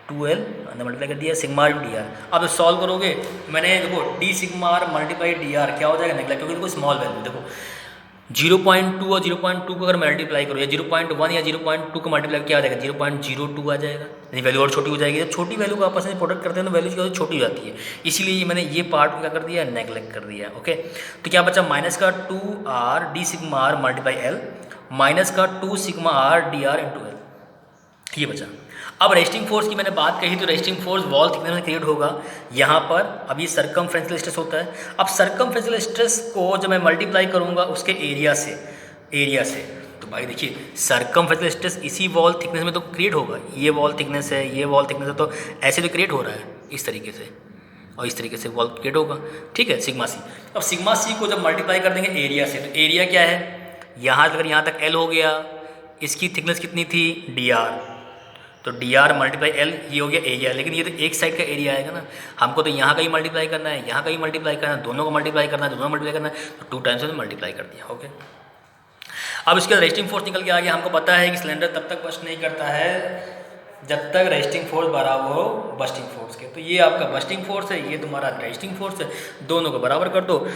2l अंदर मल्टीप्लाई कर दिया सिग्मा r डी आर। अब सॉल्व करोगे, मैंने देखो D sigma r multiply D R क्या हो जाएगा निकला, क्योंकि देखो स्मॉल वैल्यू, देखो 0.2 और 0.2 को अगर मल्टीप्लाई करो, या 0.1 या 0.2 को मल्टीप्लाई क्या आ जाएगा, 0.02 आ जाएगा, यानी वैल्यू और छोटी हो जाएगी। जब छोटी वैल्यू को आपस में प्रोडक्ट करते हैं तो वैल्यू छोटी हो जाती है, इसीलिए मैंने ये पार्ट क्या कर दिया, नेगलेक्ट कर दिया। ओके, तो क्या बचा, माइनस का 2r D sigma r multiply L, minus का 2 sigma r D R into L, ये बचा। अब रेस्टिंग फोर्स की मैंने बात कही, तो रेस्टिंग फोर्स वॉल थिकनेस में क्रिएट होगा यहाँ पर। अब ये सर्कमफ्रेंशियल स्ट्रेस होता है। अब सर्कमफ्रेंशियल स्ट्रेस को जब मैं मल्टीप्लाई करूँगा उसके एरिया से, तो भाई देखिए सर्कमफ्रेंशियल स्ट्रेस इसी वॉल थिकनेस में तो क्रिएट होगा। ये वॉल थिकनेस है, ये वॉल थिकनेस है, तो ऐसे तो क्रिएट हो रहा है इस तरीके से, और इस तरीके से वॉल क्रिएट होगा, ठीक है, सिग्मा सी। अब सिग्मा सी को जब मल्टीप्लाई कर देंगे एरिया से, तो एरिया क्या है, यहाँ अगर यहाँ तक एल हो गया, इसकी थिकनेस कितनी थी, डी आर, तो डी आर मल्टीप्लाई एल, ये हो गया एरिया, लेकिन ये तो एक साइड का एरिया आएगा ना, हमको तो यहाँ का ही मल्टीप्लाई करना है, यहाँ का ही मल्टीप्लाई करना है, दोनों को मल्टीप्लाई करना है, दोनों को मल्टीप्लाई करना है, तो 2 टाइम्स में मल्टीप्लाई कर दिया। ओके, अब इसके बाद रेस्टिंग फोर्स निकल के आ गया। हमको पता है कि सिलेंडर तब तक बस्ट नहीं करता है जब तक रेस्टिंग फोर्स बराबर हो बस्टिंग फोर्स के। तो ये आपका बस्टिंग फोर्स है, ये तुम्हारा रेस्टिंग फोर्स है, दोनों को बराबर कर दो।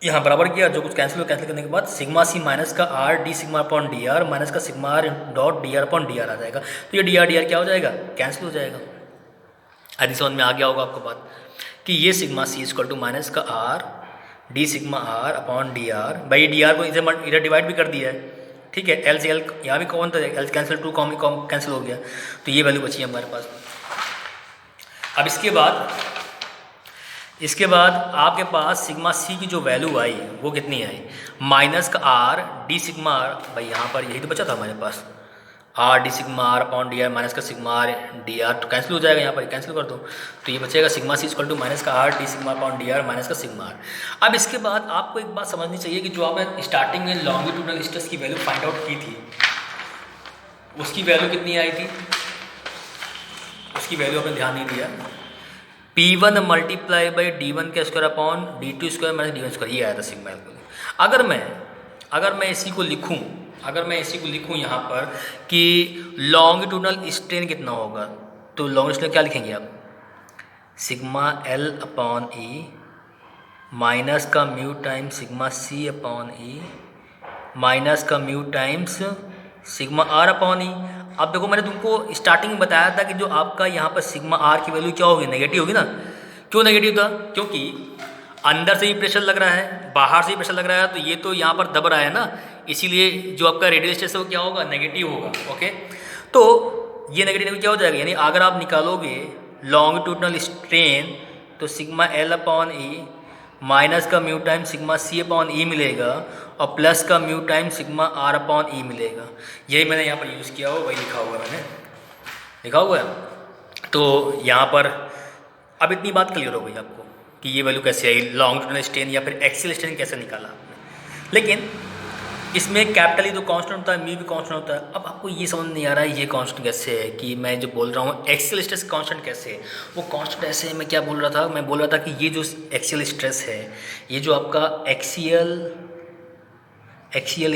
यहाँ बराबर किया, जो कुछ कैंसिल करने के बाद सिग्मा सी माइनस का R D sigma upon D R minus का sigma R dot D R upon D R आ जाएगा। तो ये डी आर क्या हो जाएगा, कैंसिल हो जाएगा। आदि समझ में आ गया होगा आपको बात कि ये sigma C equal to minus का R D sigma R upon D R, भाई डी आर को इधर डिवाइड भी कर दिया है, ठीक है, एल से एल यहाँ भी कौन था, एल कैंसिल, टू कॉम कैंसिल हो गया, तो ये वैल्यू बची है हमारे पास। अब इसके बाद आपके पास सिग्मा सी की जो वैल्यू आई वो कितनी आई, माइनस का आर डी सिग्मा आर, भाई यहाँ पर यही तो बचा था हमारे पास, R D sigma R upon D R minus का सिग्मा आर डी आर, तो कैंसिल हो जाएगा, यहाँ पर कैंसिल कर दो, तो ये बचेगा sigma C equal to minus का R D sigma upon D R minus का सिग्मा आर। अब इसके बाद आपको एक बात समझनी चाहिए कि जो आपने स्टार्टिंग में लॉन्गिट्यूडनल स्ट्रेस की वैल्यू फाइंड आउट की थी, उसकी वैल्यू कितनी आई थी, उसकी वैल्यू आपने ध्यान नहीं दिया, P1 मल्टीप्लाई बाई D1 का square upon D2 square minus D1 square, ये आया था सिग्मा एल को। अगर मैं इसी को लिखूं यहाँ पर कि लॉन्गिट्यूडनल स्ट्रेन कितना होगा, तो लॉन्गिट्यूडनल क्या लिखेंगे आप, sigma L upon E minus का mu times sigma C upon E minus का mu times sigma R upon E. अब देखो, मैंने तुमको स्टार्टिंग में बताया था कि जो आपका यहाँ पर सिग्मा आर की वैल्यू क्या होगी, नेगेटिव होगी ना। क्यों नेगेटिव था, क्योंकि अंदर से ही प्रेशर लग रहा है, बाहर से ही प्रेशर लग रहा है, तो ये तो यहाँ पर दब रहा है ना, इसीलिए जो आपका रेडियल स्ट्रेस है वो क्या होगा, नेगेटिव होगा। ओके, तो ये नेगेटिव क्या हो जाएगा, यानी अगर आप निकालोगे लॉन्गिट्यूडनल स्ट्रेन तो sigma L upon E minus का mu time sigma C upon E मिलेगा और प्लस का mu time sigma R upon E मिलेगा। यही मैंने यहाँ पर यूज़ किया हो, वही लिखा हुआ है, मैंने लिखा हुआ है। तो यहाँ पर अब इतनी बात क्लियर हो गई आपको कि ये वैल्यू कैसे आई, लॉन्गिट्यूडनल स्ट्रेन या फिर एक्सियल स्ट्रेन कैसे निकाला आपने। लेकिन इसमें कैपिटल ही तो कांस्टेंट होता है, म्यू भी कांस्टेंट होता है। अब आपको ये समझ नहीं आ रहा है ये कांस्टेंट कैसे है, कि मैं जो बोल रहा हूँ एक्सियल स्ट्रेस कांस्टेंट कैसे है, वो कांस्टेंट ऐसे है। मैं क्या बोल रहा था, मैं बोल रहा था कि ये जो एक्सियल स्ट्रेस है, ये जो आपका एक्सियल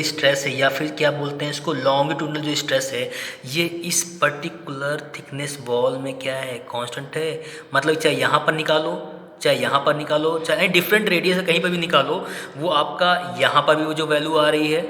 स्ट्रेस है, या फिर क्या बोलते हैं इसको, लॉन्गिट्यूडनल जो स्ट्रेस है, ये इस पर्टिकुलर थिकनेस वॉल में क्या है, कांस्टेंट है। मतलब चाहे यहाँ पर निकालो, चाहे यहाँ पर निकालो, चाहे डिफरेंट रेडियस कहीं पर भी निकालो, वो आपका यहाँ पर भी वो जो वैल्यू आ रही है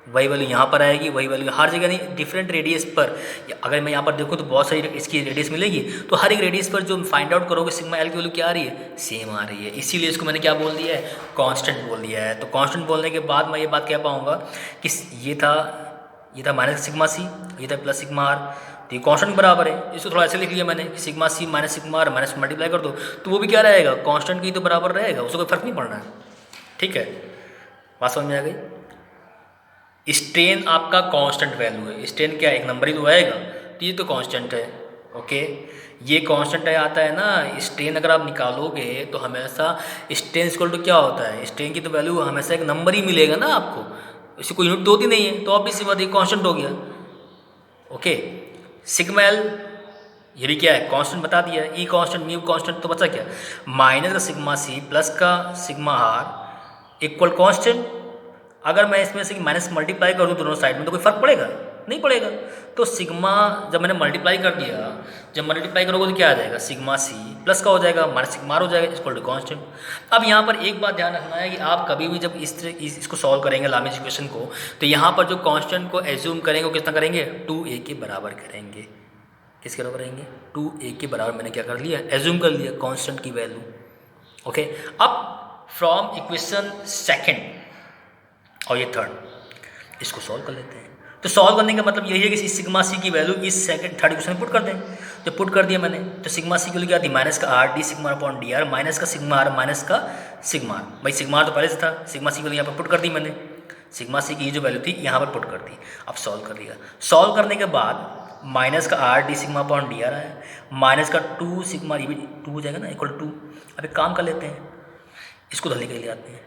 वही वैल्यू यहाँ पर आएगी, वही वैल्यू हर जगह नहीं, डिफरेंट रेडियस पर। अगर मैं यहाँ पर देखूँ तो बहुत सारी इसकी रेडियस मिलेगी, तो हर एक रेडियस पर जो फाइंड आउट करोगे सिग्मा एल की वैल्यू क्या आ रही है, सेम आ रही है। इसीलिए इसको मैंने क्या बोल दिया है, कांस्टेंट बोल दिया है। तो कांस्टेंट बोलने के बाद मैं ये बात कह पाऊँगा कि ये था माइनस सिग्मा सी, ये था प्लस सिग्मा आर, तो ये कांस्टेंट बराबर है। इसको थोड़ा ऐसे लिख लिया मैंने, sigma C minus sigma R minus multiply कर दो, तो वो भी क्या रहेगा, कांस्टेंट की तो बराबर रहेगा, उसको कोई फर्क नहीं पड़ना है। ठीक है, बात समझ में आ गई। स्ट्रेन आपका कांस्टेंट वैल्यू है, स्ट्रेन क्या एक नंबर ही तो आएगा, तो ये तो कांस्टेंट है। ओके, ये कांस्टेंट आता है ना। स्ट्रेन अगर आप निकालोगे तो हमेशा स्ट्रेन इक्वल टू क्या होता है, स्ट्रेन की तो वैल्यू हमेशा एक नंबर ही मिलेगा ना आपको, इसी कोई यूनिट तो होती नहीं है, तो ऑब्वियस बात ये कांस्टेंट हो गया। ओके, सिग्मा एल ये भी क्या है, कांस्टेंट बता दिया, ई कांस्टेंट म्यू कांस्टेंट, तो बचा क्या, माइनस का सिग्मा सी प्लस का सिग्मा आर इक्वल कांस्टेंट। अगर मैं इसमें से माइनस मल्टीप्लाई कर दूँ दोनों साइड में तो कोई फर्क पड़ेगा, नहीं पड़ेगा। तो सिग्मा जब मैंने मल्टीप्लाई कर दिया, जब मल्टीप्लाई करोगे तो क्या आ जाएगा, सिग्मा सी प्लस का हो जाएगा माइनस सिग्मा आर हो जाएगा इक्वल टू कांस्टेंट। अब यहाँ पर एक बात ध्यान रखना है कि आप कभी भी जब इसको सॉल्व करेंगे लामीज इक्वेशन को, तो यहाँ पर जो कांस्टेंट को एज्यूम करेंगे वो कितना करेंगे, 2a के बराबर करेंगे। किसके बराबर करेंगे, 2a के बराबर मैंने क्या कर लिया, एज्यूम कर लिया कांस्टेंट की वैल्यू। ओके, अब फ्रॉम इक्वेशन सेकेंड और ये थर्ड इसको सॉल्व कर लेते हैं। तो सॉल्व करने का मतलब यही है कि सिग्मा सी की वैल्यू इस थर्ड इक्वेशन में पुट कर दें। तो पुट कर दिया मैंने, तो सिग्मा सी की वैल्यू क्या थी, माइनस का R D sigma upon D R minus का सिग्मा आर माइनस का सिग्मा आर। भाई सिग्मा आर तो पहले से था, सिग्मा सी की वैल्यू यहाँ पर पुट कर दी मैंने, सिग्मा सी की जो वैल्यू थी यहाँ पर पुट कर दी। अब सॉल्व कर लिया, सॉल्व करने के बाद माइनस का R D sigma upon D are आया, माइनस का 2 सिग्मा, ये भी 2 हो जाएगा ना, इक्वल 2। अब एक काम कर लेते हैं, इसको धरने के लिए आते हैं,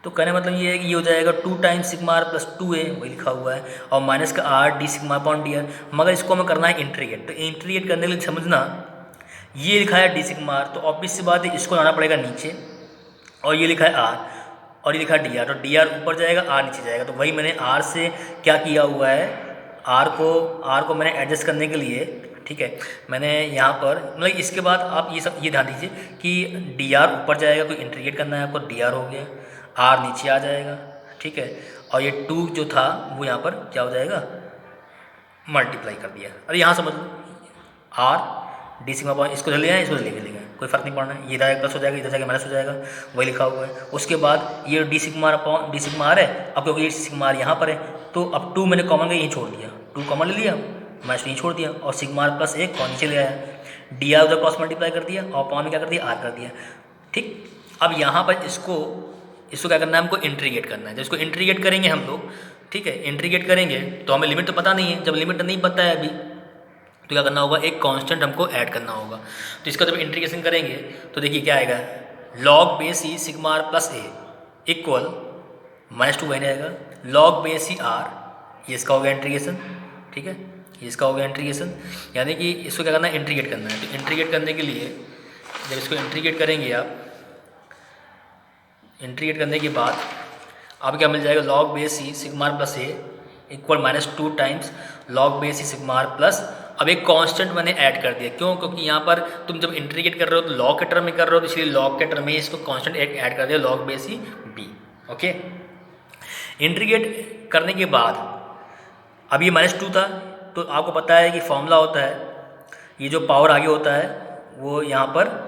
तो कहने का मतलब ये है कि ये हो जाएगा 2 times sigma R plus 2a, वही लिखा हुआ है, और माइनस का R D sigma upon D are. मगर इसको हमें करना है इंटीग्रेट, तो इंटीग्रेट करने के लिए समझना ये लिखा है डी सिग्मा आर, तो ऑब्वियस सी बात है इसको लाना पड़ेगा नीचे, और ये लिखा है आर और ये लिखा है डी आर, तो डी आर ऊपर जाएगा आर नीचे जाएगा। तो वही मैंने आर से क्या किया हुआ है, आर को मैंने एडजस्ट करने के लिए, ठीक है, मैंने यहाँ पर मतलब इसके बाद आप ये ध्यान दीजिए कि डी आर ऊपर जाएगा, कोई इंटीग्रेट करना है आपको, डी आर हो गया, आर नीचे आ जाएगा, ठीक है, और ये 2 जो था वो यहाँ पर क्या हो जाएगा, मल्टीप्लाई कर दिया। अरे यहाँ समझ लो, आर डी सिग्मा पॉइंट, इसको ले लिया है, इसको ले लेंगे, कोई फर्क नहीं पड़ना है, ये इधर प्लस हो जाएगा, इधर जाके माइनस हो जाएगा, वही लिखा हुआ है। उसके बाद ये डी सिग्मा आर है, अब क्योंकि ये सिग्मा आर यहाँ पर है तो अब 2 मैंने कॉमन का यहीं छोड़ दिया, 2 कॉमन ले लिया, माइनस यहीं छोड़ दिया, और सिग्मा आर प्लस 1 और नीचे ले आया, डी आर उधर क्रॉस मल्टीप्लाई कर दिया और पॉन में क्या कर दिया, आर कर दिया, ठीक। अब यहाँ पर इसको क्या करना है, हमको इंटीग्रेट करना है। जब इसको इंटीग्रेट करेंगे हम लोग, ठीक है, इंटीग्रेट करेंगे तो हमें लिमिट तो पता नहीं है, जब लिमिट नहीं पता है अभी तो क्या करना होगा, एक कांस्टेंट हमको ऐड करना होगा। तो इसका जब इंटीग्रेशन करेंगे तो देखिए क्या आएगा, log base E sigma R plus A equal -2 बन जाएगा, लॉग बेस ई आर, ये इसका हो गया इंटीग्रेशन, ठीक है, ये इसका हो गया इंटीग्रेशन। यानी कि इसको क्या करना है, इंटीग्रेट करना है। तो इंटीग्रेट करने के लिए जब इसको इंटीग्रेट करेंगे आप, इंटीग्रेट करने के बाद आपको क्या मिल जाएगा, log base E sigma R plus A equal -2 times log base E sigma R plus, अब एक कांस्टेंट मैंने ऐड कर दिया, क्यों, क्योंकि यहाँ पर तुम जब इंटीग्रेट कर रहे हो तो लॉग के टर्म में कर रहे हो, तो इसलिए लॉग के टर्म में इसको कांस्टेंट एक ऐड कर दिया, log base E B. Okay, integrate करने के बाद अब ये -2 था, तो आपको पता है कि फॉर्मूला होता है, ये जो पावर आगे होता है वो यहाँ पर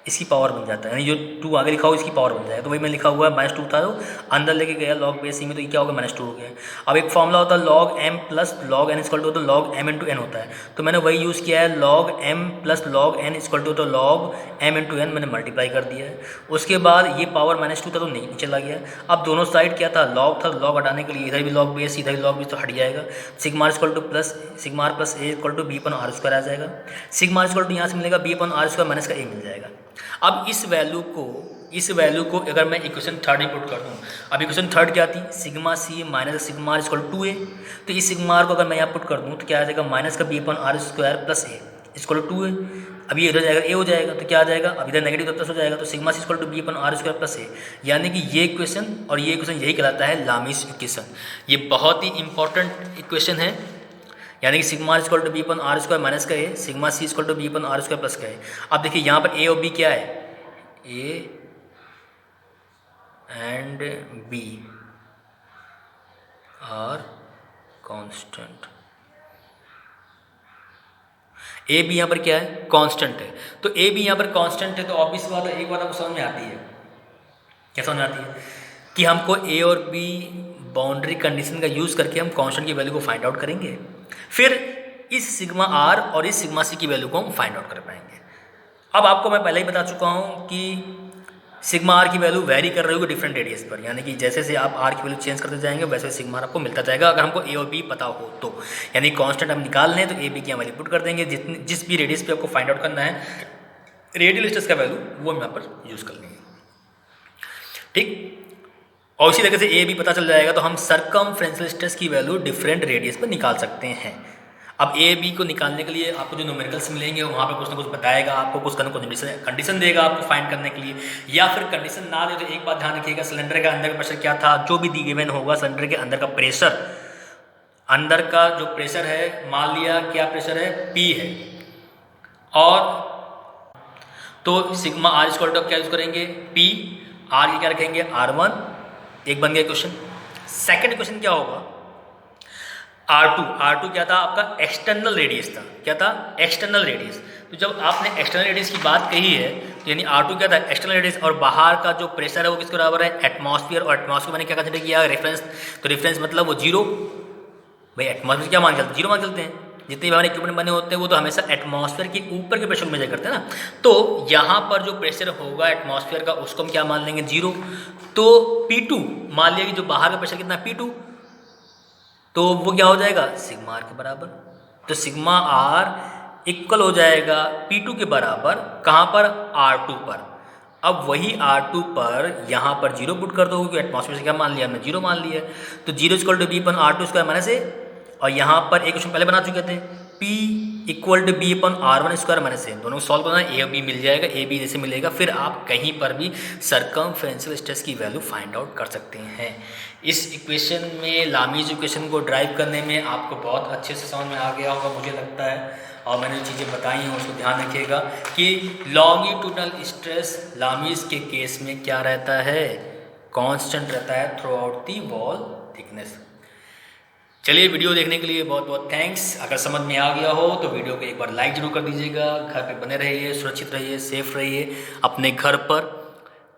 इसकी पावर बन जाता है, यानी जो 2 आगे लिखा हो इसकी पावर बन जाएगा। तो वही मैं लिखा हुआ है -2 था, तो अंदर लेके गया लॉग बेस ई में, तो ये क्या होगा, -2 हो गया। अब एक फॉर्मूला होता है log m plus log n equal to, तो लॉग m इंटू n होता है, तो मैंने वही यूज़ किया है, log m plus log n equal to, तो लॉग m इंटू n मैंने मल्टीप्लाई कर दिया है। उसके बाद ये पावर -2 था तो नीचे चला गया। अब दोनों साइड क्या था, लॉग था, लॉग हटाने के लिए इधर भी लॉग बेस इधर भी लॉग बेस, तो हट जाएगा। Sigma R equal to plus sigma R plus A equal to B upon R square आ जाएगा, सिग्मा आर इक्वल टू यहाँ से मिलेगा बी अपन आर स्क्वायर माइनस का ए मिल जाएगा। अब इस वैल्यू को अगर मैं इक्वेशन 3 पुट कर दूँ, अब इक्वेशन 3 क्या थी, sigma C minus sigma R equal to 2a, तो इस सिग्मा आर को अगर मैं यहाँ पुट कर दूँ तो क्या आ जाएगा, माइनस का B upon R square plus A equal to 2a। अब ये इधर जाएगा, ए हो जाएगा, तो क्या आ जाएगा, अब इधर नेगेटिव प्लस हो जाएगा, तो sigma C equal to B upon R square plus A. यानी कि ये इक्वेशन और ये इक्वेशन यही कहलाता है लामीस इक्वेशन। ये बहुत ही इंपॉर्टेंट इक्वेशन है, यानी कि sigma equal to B upon R square minus का A, sigma C equal to B upon R square plus का ए। अब देखिए यहाँ पर ए और बी क्या है, A and B are constant, A B यहाँ पर क्या है, कांस्टेंट है, तो ए बी यहाँ पर कांस्टेंट है, तो ऑब्वियस बात है, एक बात आपको समझ में आती है, क्या समझ में आती है, कि हमको ए और बी बाउंड्री कंडीशन का यूज़ करके हम कांस्टेंट की वैल्यू को फाइंड आउट करेंगे, फिर इस सिग्मा आर और इस सिग्मा सी की वैल्यू को हम फाइंड आउट कर पाएंगे। अब आपको मैं पहले ही बता चुका हूँ कि सिग्मा आर की वैल्यू वेरी कर रही होगी डिफरेंट रेडियस पर, यानी कि जैसे जैसे आप आर की वैल्यू चेंज करते जाएंगे वैसे वैसे सिग्मा आर आपको मिलता जाएगा, अगर हमको ए और बी पता हो तो। यानी कांस्टेंट हम निकाल लें तो ए बी की वैल्यू पुट कर देंगे, जिस भी रेडियस पे आपको फाइंड आउट करना है रेडियल डिस्टेंस का वैल्यू वो हम यहाँ पर यूज़ कर लेंगे, ठीक। और इसी तरीके से ए बी पता चल जाएगा तो हम सर्कमफ्रेंशियल डिस्टेंस की वैल्यू डिफरेंट रेडियस पर निकाल सकते हैं। अब ए बी को निकालने के लिए आपको जो न्यूमेरिकल्स मिलेंगे वहाँ पर कुछ ना कुछ बताएगा, आपको कुछ ना कुछ कंडीशन देगा आपको फाइंड करने के लिए, या फिर कंडीशन ना दे तो एक बात ध्यान रखिएगा, सिलेंडर के अंदर का प्रेशर क्या था, जो भी गिवन होगा सिलेंडर के अंदर का प्रेशर, अंदर का जो प्रेशर है मान लिया क्या प्रेशर है, पी है, और तो सिग्मा आर इक्वल टू क्या यूज़ करेंगे, पी, आर की क्या रखेंगे, R1, एक बन गया क्वेश्चन। सेकंड क्वेश्चन क्या होगा, R2 क्या था आपका, एक्सटर्नल रेडियस था, क्या था, एक्सटर्नल रेडियस। तो जब आपने एक्सटर्नल रेडियस की बात कही है तो यानी R2 क्या था, एक्सटर्नल रेडियस, और बाहर का जो प्रेशर है वो किसके बराबर है, एटमॉस्फेयर, और एटमॉस्फेयर मैंने क्या कंसिडर किया, रेफरेंस, तो रेफरेंस मतलब वो जीरो, भाई एटमॉस्फेयर क्या मान चलते, जीरो मान चलते हैं, जितने भी हमारे इक्विपमेंट बने होते हैं वो तो हमेशा एटमॉस्फेयर के ऊपर के प्रेशर को मेजर करते हैं ना, तो यहाँ पर जो प्रेशर होगा एटमॉस्फेयर का उसको हम क्या मान लेंगे, जीरो। तो P2 मान लिया कि जो बाहर का प्रेशर कितना, P2, तो वो क्या हो जाएगा, सिग्मा आर के बराबर, तो सिग्मा आर इक्वल हो जाएगा P2 के बराबर, कहाँ पर, R2 पर। अब वही R2 पर यहाँ पर 0 पुट कर दो, क्योंकि एटमॉस्फेयर से क्या मान लिया हमने, 0 मान लिया है। तो 0 equal to B upon R2 square minus A, और यहाँ पर एक क्वेश्चन पहले बना चुके थे, P equal to B upon R1 square minus A, दोनों को सॉल्व करना है, ए बी मिल जाएगा, ए बी जैसे मिलेगा फिर आप कहीं पर भी सरकमफेरेंशियल स्ट्रेस की वैल्यू फाइंड आउट कर सकते हैं। इस इक्वेशन में लामीज इक्वेशन को ड्राइव करने में आपको बहुत अच्छे से समझ में आ गया होगा मुझे लगता है, और मैंने जो चीज़ें बताई हैं उसको ध्यान रखिएगा कि लॉन्गिट्यूडनल स्ट्रेस लामीज के केस में क्या रहता है, कांस्टेंट रहता है through out the wall thickness. चलिए, वीडियो देखने के लिए बहुत बहुत थैंक्स। अगर समझ में आ गया हो तो वीडियो को एक बार लाइक जरूर कर दीजिएगा। घर पे बने रहिए, सुरक्षित रहिए, सेफ रहिए, अपने घर पर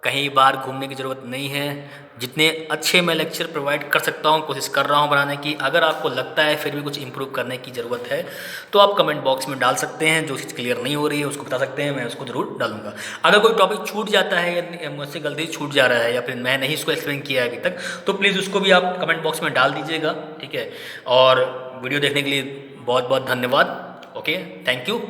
कहीं बाहर घूमने की ज़रूरत नहीं है। जितने अच्छे मैं लेक्चर प्रोवाइड कर सकता हूँ कोशिश कर रहा हूँ बनाने की। अगर आपको लगता है फिर भी कुछ इम्प्रूव करने की ज़रूरत है तो आप कमेंट बॉक्स में डाल सकते हैं, जो चीज़ क्लियर नहीं हो रही है उसको बता सकते हैं, मैं उसको ज़रूर डालूंगा। अगर कोई टॉपिक छूट जाता है या मुझसे गलती छूट जा रहा है या फिर मैं नहीं इसको एक्सप्लेन किया है अभी तक, तो प्लीज़ उसको भी आप कमेंट बॉक्स में डाल दीजिएगा, ठीक है। और वीडियो देखने के लिए बहुत बहुत धन्यवाद। Okay, thank you.